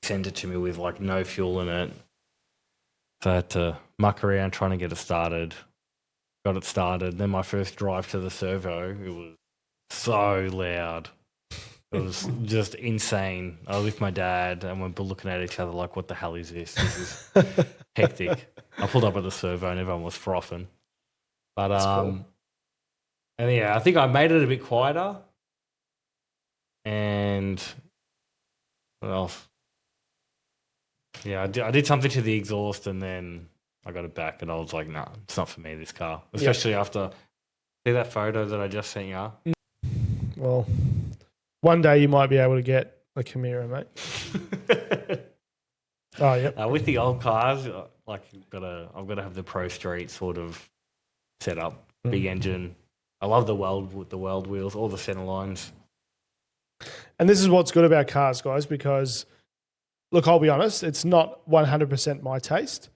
Sent it to me with no fuel in it. So I had to muck around trying to get it started. Got it started. Then my first drive to the servo, it was so loud. It was just insane. I was with my dad and we're looking at each other like, what the hell is this? This is hectic. I pulled up at the servo and everyone was frothing. But, cool. And I think I made it a bit quieter. and what else? Yeah, I did something to the exhaust, and then I got it back, and I was like, "Nah, it's not for me. This car." Especially after see that photo that I just sent you. Well, one day you might be able to get a Camira, mate. Oh, yep. With the old cars, like I've got to have the Pro Street sort of setup, big engine. I love the weld wheels, all the center lines. And this is what's good about cars, guys, because look, I'll be honest, it's not 100% my taste,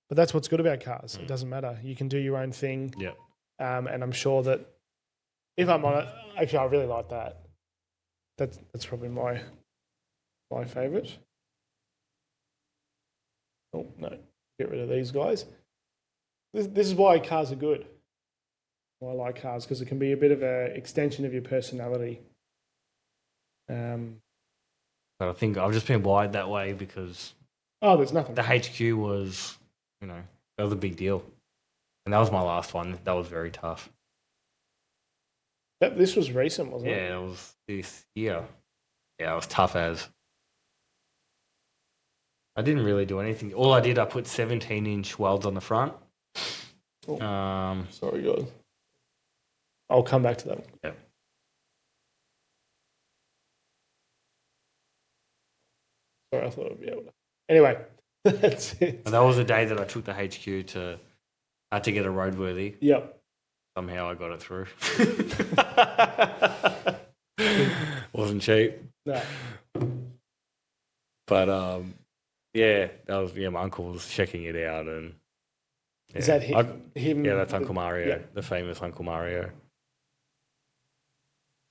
but that's what's good about cars. It doesn't matter. You can do your own thing. Yeah. And I'm sure that if I'm on it, actually, I really like that. That's probably my favorite. Oh, no. Get rid of these guys. This is why cars are good. Why I like cars, because it can be a bit of an extension of your personality. But I think I've just been wired that way because There's nothing. the HQ was, that was a big deal. And that was my last one. That was very tough. This was recent, wasn't it? Yeah, it was this year. Yeah, it was tough as. I didn't really do anything. All I did, I put 17-inch welds on the front. Oh, sorry, guys. I'll come back to that one. Yep. Sorry, I thought I'd be able to. Anyway, that's it. And that was the day that I took the HQ to get a roadworthy. Yep. Somehow I got it through. Wasn't cheap. No. But yeah, that was my uncle was checking it out, and is that him? Yeah, that's Uncle Mario, the famous Uncle Mario.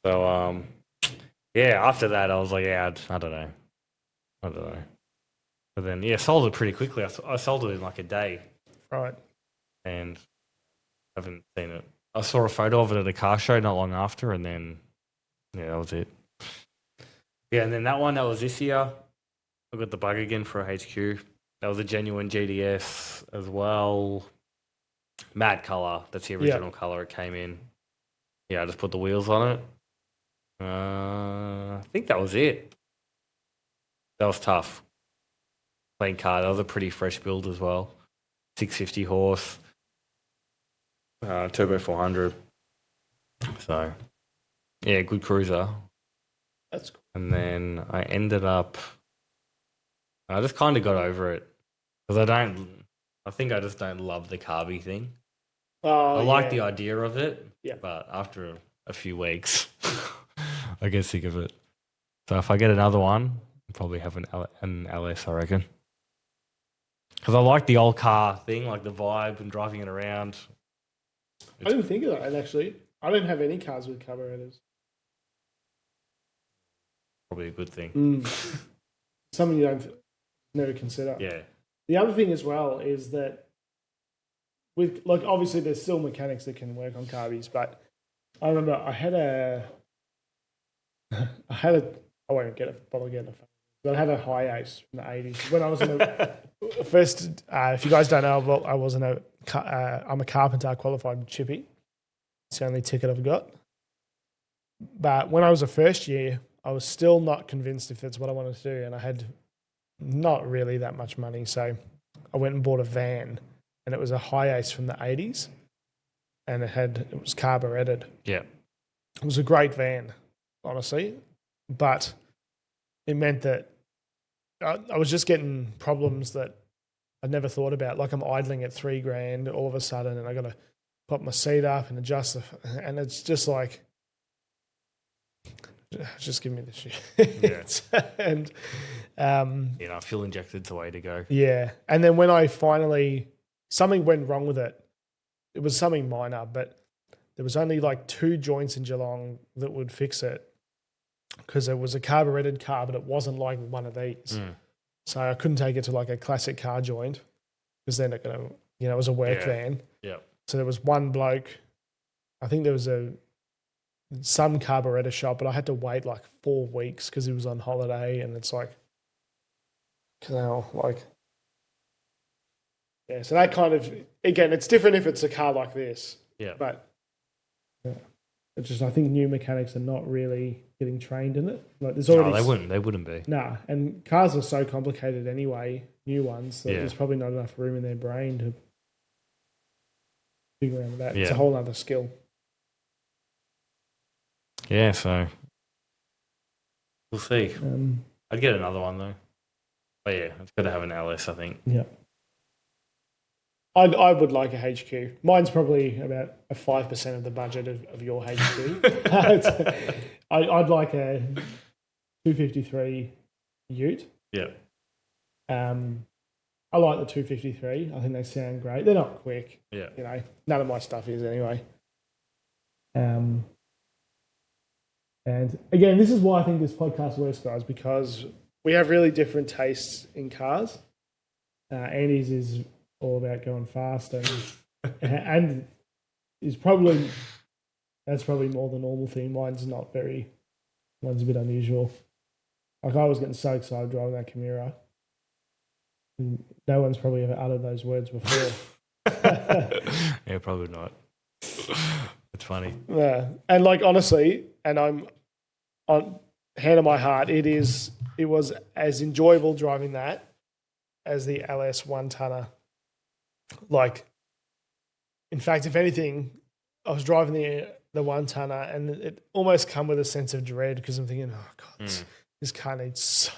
So yeah, after that I was like, yeah, I don't know. But then sold it pretty quickly. I sold it in like a day. Right. And haven't seen it. I saw a photo of it at a car show not long after, and then that was it. Yeah, and then that was this year. I got the bug again for a HQ. That was a genuine GDS as well. Matte color. That's the original color it came in. Yeah, I just put the wheels on it. I think that was it. That was tough. Clean car. That was a pretty fresh build as well. 650 horse. Turbo 400. So, yeah, good cruiser. That's cool. And then I ended up, I just kind of got over it because I think I just don't love the carby thing. I like the idea of it, but after a few weeks, I get sick of it. So if I get another one, I'll probably have an LS, I reckon. Because I like the old car thing, like the vibe and driving it around. I didn't think of that, actually. I don't have any cars with carburetors. Probably a good thing. Something you never consider. Yeah. The other thing as well is that obviously there's still mechanics that can work on carbies, but I remember I won't bother getting a phone, but I had a high ace from the 80s when I was in the first. If you guys don't know, I'm a carpenter qualified chippy. It's the only ticket I've got. But when I was a first year, I was still not convinced if that's what I wanted to do, and I had not really that much money, so I went and bought a van, and it was a high ace from the 80s, and it was carbureted. Yeah. It was a great van, honestly, but it meant that I was just getting problems that I'd never thought about. Like I'm idling at $3,000 all of a sudden, and I got to pop my seat up and adjust and it's just like, just give me the shit. And fuel injected's the way to go. Yeah, and then when I finally something went wrong with it. It was something minor, but there was only like 2 joints in Geelong that would fix it because it was a carbureted car, but it wasn't like one of these. So I couldn't take it to like a classic car joint because then it was a work van. Yeah. So there was one bloke, I think there was some carburetor shop, but I had to wait like 4 weeks because he was on holiday, and it's like, so that kind of, again, it's different if it's a car like this. Yeah. But It's just I think new mechanics are not really getting trained in it. Like there's No, already they wouldn't be. nah, and cars are so complicated anyway. New ones, so Yeah. there's probably not enough room in their brain to figure out that. It's Yeah. a whole other skill. Yeah, so we'll see. Um, I'd get another one though. But yeah, it's got to have an LS, I think. yeah. I would like a HQ. Mine's probably about a 5% of the budget of your HQ. I'd like a 253 Ute. Yeah. I like the 253. I think they sound great. They're not quick. Yeah. You know, none of my stuff is anyway. And again, this is why I think this podcast works, guys, because we have really different tastes in cars. Andy's is all about going fast and is probably that's probably more the normal thing. Mine's a bit unusual. Like I was getting so excited driving that Camira. And no one's probably ever uttered those words before. Yeah, probably not. It's funny. Yeah. And like honestly, and I'm on hand on my heart, it was as enjoyable driving that as the LS 1-tonner. Like, in fact, if anything, I was driving the 1-tonner and it almost come with a sense of dread because I'm thinking, oh God, this car needs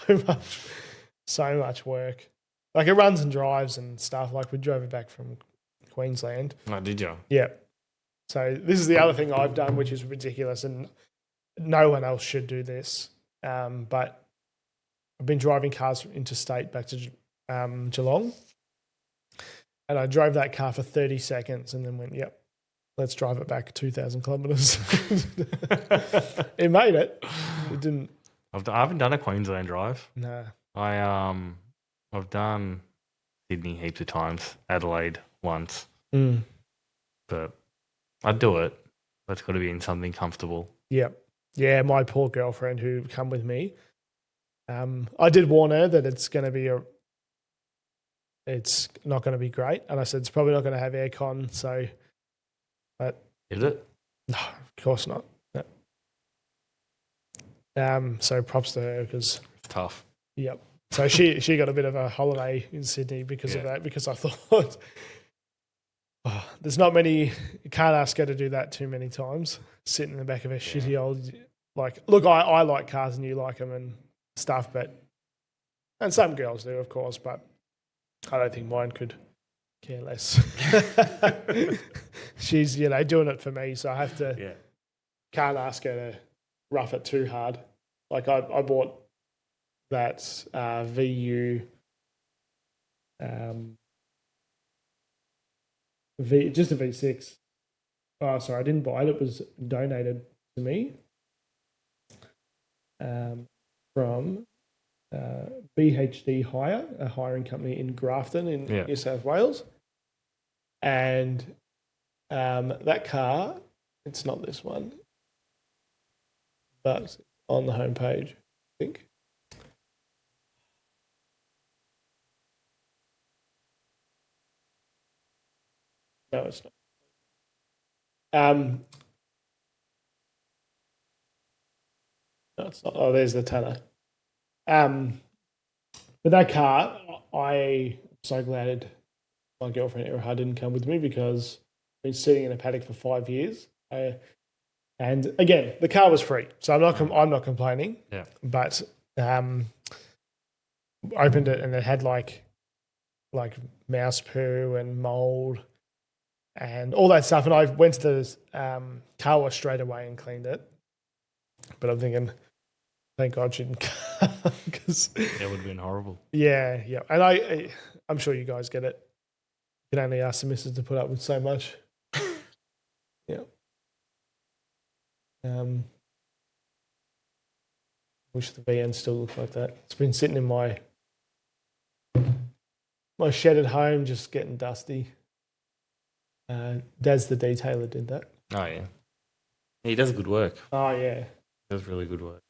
so much work. Like it runs and drives and stuff. Like we drove it back from Queensland. Oh, did you? Yeah. So this is the other thing I've done, which is ridiculous, and no one else should do this. But I've been driving cars from interstate back to Geelong, and I drove that car for 30 seconds and then went, yep, let's drive it back 2,000 kilometres. It made it. It didn't. I haven't done a Queensland drive. No. I've done Sydney heaps of times, Adelaide once, but I'd do it. But it's got to be in something comfortable. Yep. Yeah, my poor girlfriend who come with me, I did warn her that it's not going to be great. And I said, it's probably not going to have aircon. So, but Is it? no, of course not. No. So props to her because It's tough. Yep. So she got a bit of a holiday in Sydney because of that, because I thought there's not many, you can't ask her to do that too many times, sit in the back of a shitty old, like, look, I like cars and you like them and stuff, and some girls do, of course, but I don't think mine could care less. She's, doing it for me, so I have to, can't ask her to rough it too hard. Like I bought that VU just a V6. Oh, sorry, I didn't buy it. It was donated to me from BHD Hire, a hiring company in Grafton in New South Wales. And that car, it's not this one, but on the homepage, I think. No, it's not. No, it's not. Oh, there's the Tanner. But that car, I'm so glad my girlfriend Erha didn't come with me because I've been sitting in a paddock for 5 years. And again, the car was free, so I'm not complaining. Yeah. But opened it and it had like mouse poo and mold and all that stuff. And I went to the car wash straight away and cleaned it. But I'm thinking, thank God she didn't come because that would have been horrible. Yeah. And I'm sure you guys get it. You can only ask the missus to put up with so much. Yeah. Wish the VN still looked like that. It's been sitting in my shed at home, just getting dusty. Daz the detailer did that. Oh yeah, he does good work. Oh yeah, He does really good work.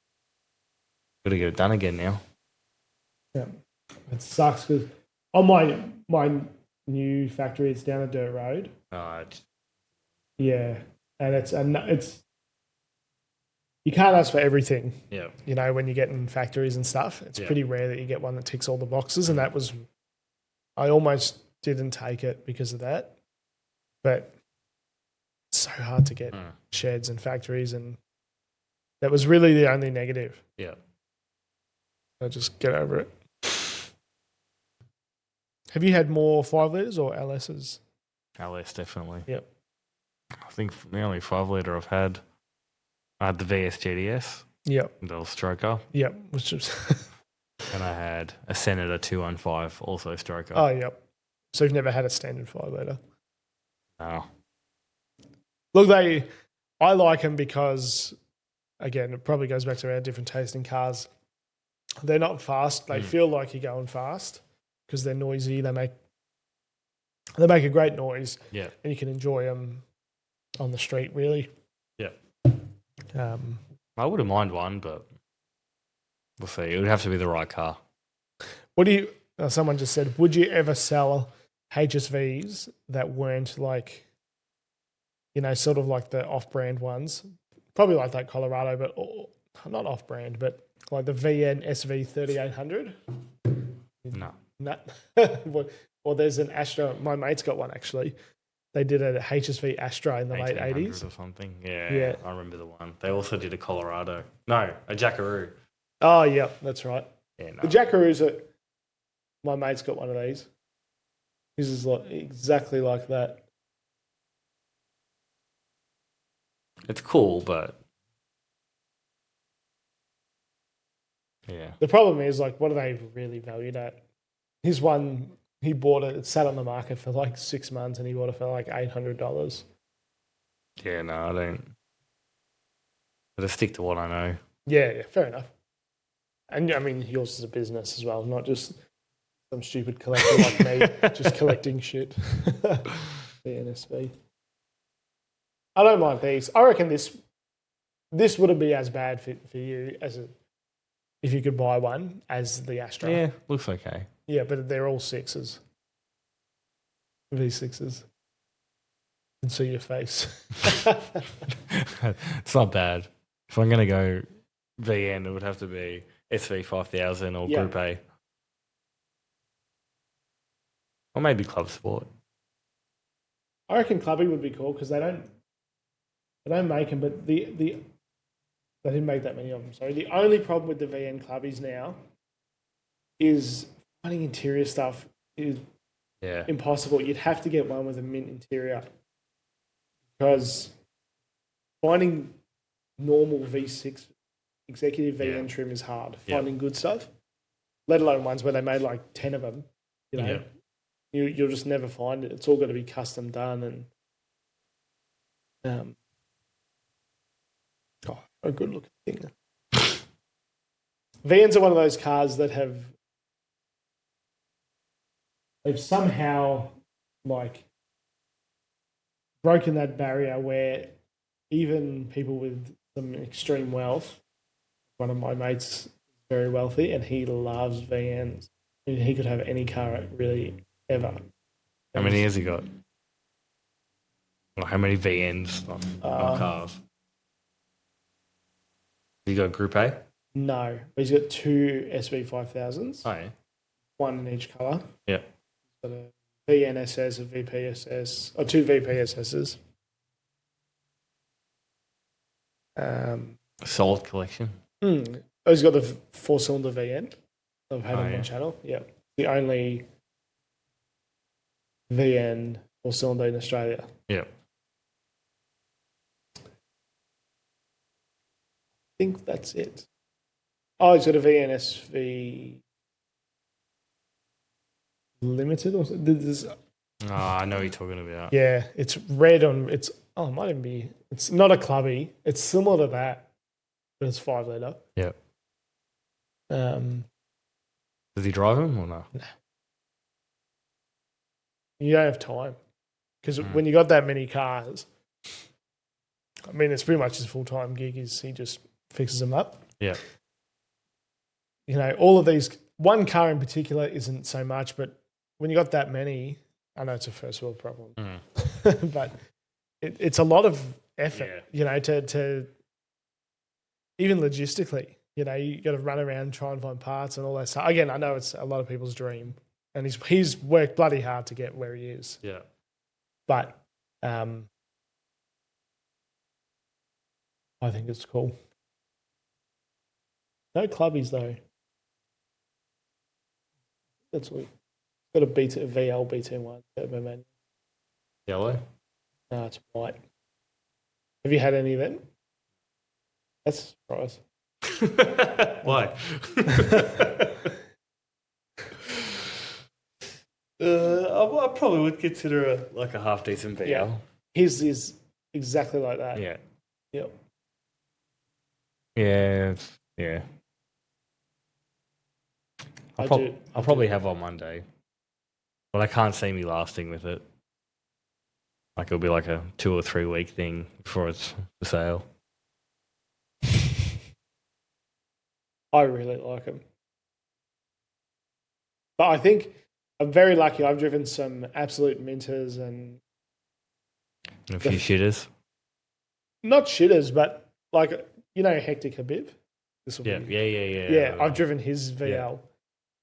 Got to get it done again now. Yeah, it sucks because on my new factory, it's down a dirt road. Oh, Yeah, and it's you can't ask for everything. Yeah. You know, when you get in factories and stuff, it's pretty rare that you get one that ticks all the boxes. And that was, I almost didn't take it because of that. But it's so hard to get sheds and factories, and that was really the only negative. Yeah. So just get over it. Have you had more 5 litres or LSs? LS, definitely. Yep. I think the only 5 litre I've had, I had the VS GTS. Yep. The stroker. Yep. Which was and I had a Senator 215, also stroker. Oh, yep. So you've never had a standard 5 litre? No. Look, I like them because, again, it probably goes back to our different taste in cars. They're not fast. They feel like you're going fast because they're noisy. They make a great noise. Yeah. And you can enjoy them on the street, really. Yeah. I I wouldn't mind one, but we'll see. It would have to be the right car. What do you? Someone just said, would you ever sell HSVs that weren't like, you know, sort of like the off-brand ones? Probably like that Colorado, but not off-brand, but like the VN SV 3800. No. No. Or there's an Astra. My mate's got one actually. They did a HSV Astra in the late 80s or something. Yeah, I remember the one. They also did a Colorado. No, a Jackaroo. Oh, yeah, that's right. Yeah, no. The Jackaroos are. My mate's got one of these. This is like exactly like that. It's cool, but yeah. The problem is, like, what are they really valued at? His one, he bought it. It sat on the market for like 6 months, and he bought it for like $800. Yeah, no, I don't. I just stick to what I know. Yeah, fair enough. And I mean, yours is a business as well, not just some stupid collector like me, just collecting shit. The NSV. I don't mind these. I reckon this wouldn't be as bad for you if you could buy one as the Astra. Yeah, looks okay. Yeah, but they're all 6s. V6s. And see your face. It's not bad. If I'm going to go VN, it would have to be SV 5000 or Group A. Or maybe Club Sport. I reckon Clubby would be cool because they don't make them, but they didn't make that many of them. Sorry. The only problem with the VN Clubbies now is finding interior stuff is impossible. You'd have to get one with a mint interior because finding normal V6 executive VN trim is hard. Finding good stuff, let alone ones where they made like 10 of them. You know, you'll just never find it. It's all got to be custom done and a good looking thing. VNs are one of those cars that they've somehow like broken that barrier where even people with some extreme wealth, one of my mates is very wealthy and he loves VNs. And he could have any car really ever. How many has he got? Or how many VNs on cars? He got Group A? No, but he's got 2 SV5000s. Oh, yeah. One in each colour. Yeah. He's got a VNSS, a VPSS, or 2 VPSSs. Solid collection. He's got the 4-cylinder VN. I've had on my channel. Yeah. The only VN 4-cylinder in Australia. Yeah. I think that's it. Oh, he's got a VNSV Limited or something. I know what you're talking about. Yeah, it's red on it's. Oh, it might even be. It's not a clubby. It's similar to that, but it's 5 litre. Yeah. Does he drive them or no? Nah. You don't have time because when you got that many cars, I mean, it's pretty much his full-time gig. Is he just fixes them up? Yeah. You know, all of these. One car in particular isn't so much, but when you got that many, I know it's a first world problem, but it's a lot of effort, you know, to even logistically, you know, you got to run around and try and find parts and all that stuff. Again, I know it's a lot of people's dream, and he's worked bloody hard to get where he is. Yeah. But I think it's cool. No clubbies though. That's all. Got a VL BT1 turbo manual. Yellow? No, it's white. Have you had any of them? That's a surprise. Why? I probably would consider like a half decent VL. Yeah. His is exactly like that. Yeah. Yep. Yeah. Yeah. I'll probably have on Monday, but I can't see me lasting with it. Like it'll be like a 2 or 3 week thing before it's for sale. I really like them. But I think I'm very lucky. I've driven some absolute minters and a few shitters. Not shitters, but like, you know, Hector Khabib? Yeah, I've driven his VL. Yeah.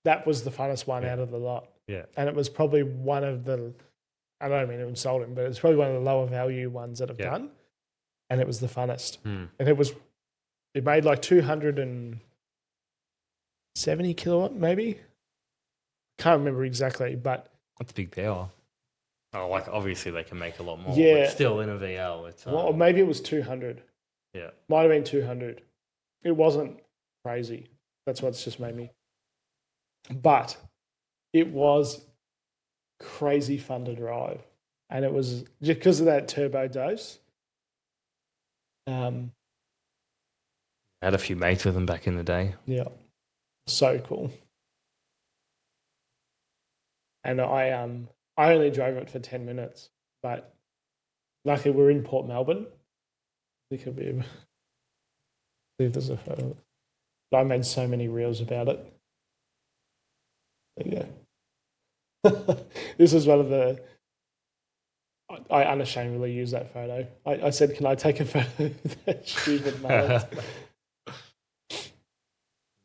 That was the funnest one out of the lot. Yeah. And it was probably one of the, I don't mean to insult him, but it's probably one of the lower value ones that I've done. And it was the funnest. And it made like 270 kilowatt maybe. Can't remember exactly, but. That's big power. Oh, like obviously they can make a lot more. Yeah. But still in a VL. It's, well, maybe it was 200. Yeah. Might have been 200. It wasn't crazy. That's what's just made me. But it was crazy fun to drive. And it was just because of that turbo dose. I had a few mates with them back in the day. Yeah. So cool. And I only drove it for 10 minutes. But luckily we're in Port Melbourne. I think it'll be see if there's a photo. But I made so many reels about it. There you go. This is one of the. I unashamedly use that photo. I said, "Can I take a photo of that stupid mullet?"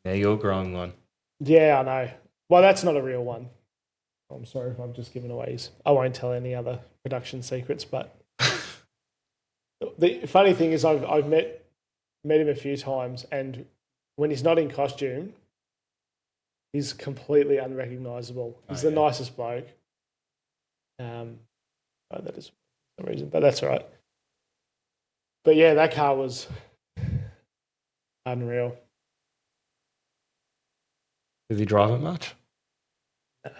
Yeah, you're growing one. Yeah, I know. Well, that's not a real one. I'm sorry if I'm just giving away his. I won't tell any other production secrets, but the funny thing is, I've met him a few times, and when he's not in costume, he's completely unrecognisable. He's the nicest bloke. That is the reason, but that's all right. But yeah, that car was unreal. Does he drive it much? No.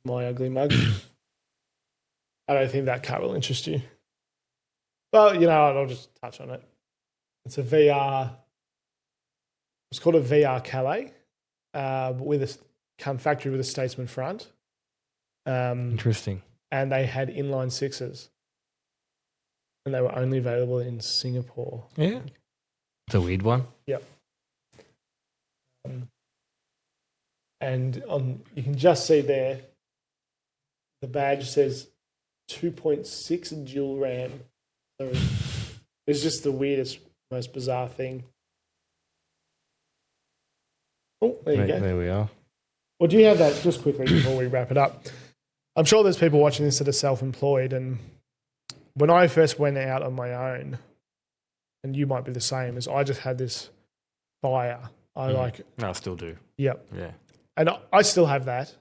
My ugly mug. I don't think that car will interest you. Well, you know, I'll just touch on it. It's a VR. It's called a VR Calais, with a factory with a Statesman front. Interesting. And they had inline sixes, and they were only available in Singapore. Yeah, it's a weird one. Yep. And you can just see there, the badge says 2.6 dual RAM. So it's just the weirdest, most bizarre thing. Oh, there you go. There we are. Well, do you have that, just quickly before we wrap it up? I'm sure there's people watching this that are self-employed, and when I first went out on my own, and you might be the same, is I just had this fire. No, I still do. Yep. Yeah. And I still have that,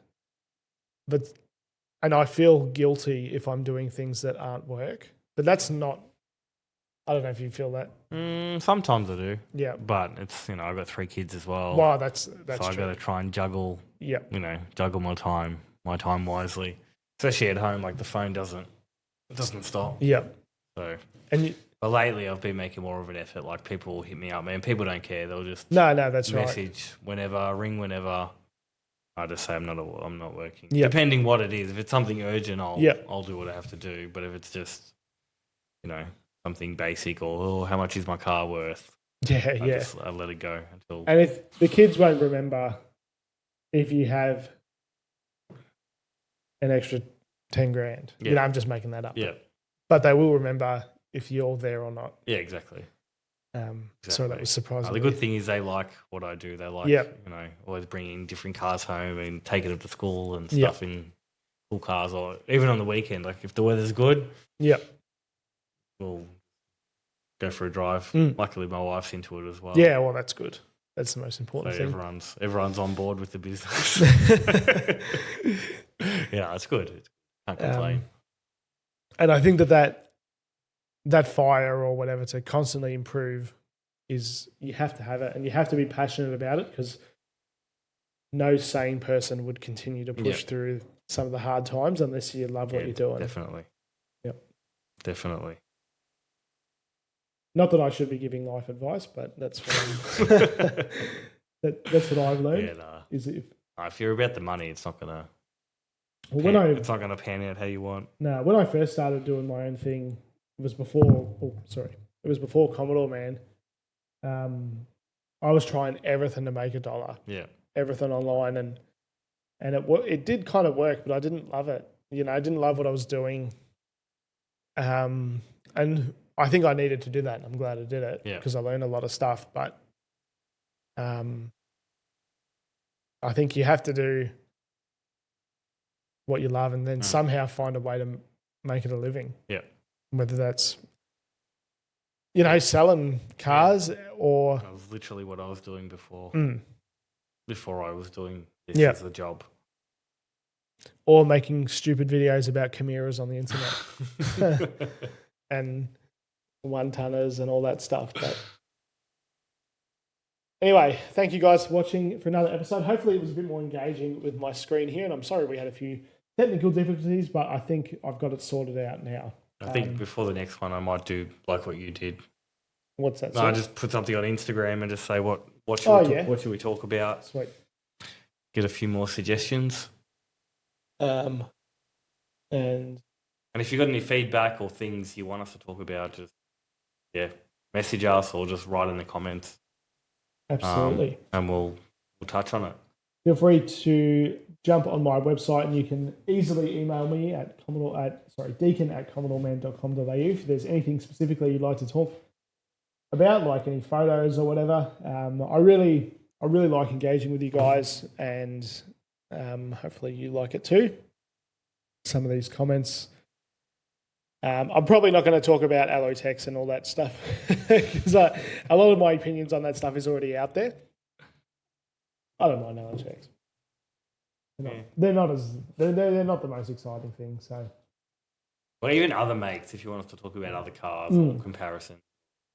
and I feel guilty if I'm doing things that aren't work. But that's not. I don't know if you feel that. Sometimes I do. Yeah. But it's, you know, I've got 3 kids as well. Well, that's so true. I've got to try and juggle. Yeah. You know, juggle my time wisely. Especially at home, like the phone doesn't stop. Yeah. So. But lately, I've been making more of an effort. Like people will hit me up, man. People don't care. They'll just that's message whenever, ring whenever. I just say I'm not working. Yep. Depending what it is. If it's something urgent, I'll do what I have to do. But if it's just, you know, something basic or how much is my car worth? I let it go until. And if the kids won't remember, if you have an extra 10 grand, you know, I'm just making that up. Yeah. but they will remember if you're there or not. Yeah, exactly. So that was surprising. The good thing is they like what I do. They like, always bringing different cars home and taking them to school and stuff in cool cars, or even on the weekend. Like if the weather's good, we'll go for a drive. Luckily, my wife's into it as well. Yeah, well, that's good. That's the most important thing. Everyone's on board with the business. Yeah, it's good. Can't complain. And I think that fire or whatever to constantly improve is you have to have it, and you have to be passionate about it, because no sane person would continue to push through some of the hard times unless you love what you're doing. Definitely. Yep. Definitely. Not that I should be giving life advice, but that's what that's what I've learned. Yeah, nah. Is if you're about the money, it's not gonna. It's not gonna pan out how you want. No, when I first started doing my own thing, it was before. It was before Commodore, man. I was trying everything to make $1. Yeah. Everything online, and it did kind of work, but I didn't love it. I didn't love what I was doing. And I think I needed to do that, and I'm glad I did it because I learned a lot of stuff. But I think you have to do what you love, and then somehow find a way to make it a living. Yeah. Whether that's selling cars or... That was literally what I was doing before. Before I was doing this as a job. Or making stupid videos about Camiras on the internet. And one-tonners and all that stuff. But anyway, thank you guys for watching for another episode. Hopefully it was a bit more engaging with my screen here, and I'm sorry we had a few technical difficulties, but I think I've got it sorted out now. I think before the next one, I might do like what you did. What's that? No, I just put something on Instagram and just say what should we talk about? Sweet. Get a few more suggestions. And if you've got any feedback or things you want us to talk about, just message us or just write in the comments. Absolutely. And we'll touch on it. Feel free to jump on my website, and you can easily email me at deacon@commodoreman.com.au if there's anything specifically you'd like to talk about, like any photos or whatever. I really like engaging with you guys, and hopefully you like it too. Some of these comments. I'm probably not going to talk about Alloytecs and all that stuff because a lot of my opinions on that stuff is already out there. I don't mind Alloytecs. They're not the most exciting thing. So, well, even other makes, if you want us to talk about other cars or comparison,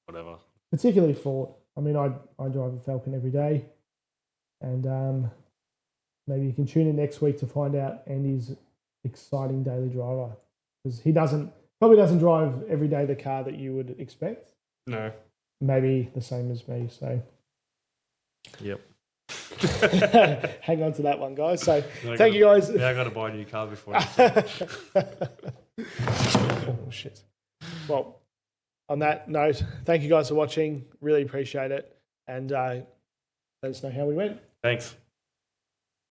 whatever. Particularly Ford. I mean, I drive a Falcon every day, and maybe you can tune in next week to find out Andy's exciting daily driver, because he probably doesn't drive every day the car that you would expect. No. Maybe the same as me. So. Yep. Hang on to that one, guys. So thank you guys. Yeah, I got to buy a new car before. Oh shit. Well, on that note, thank you guys for watching. Really appreciate it, and let us know how we went. Thanks.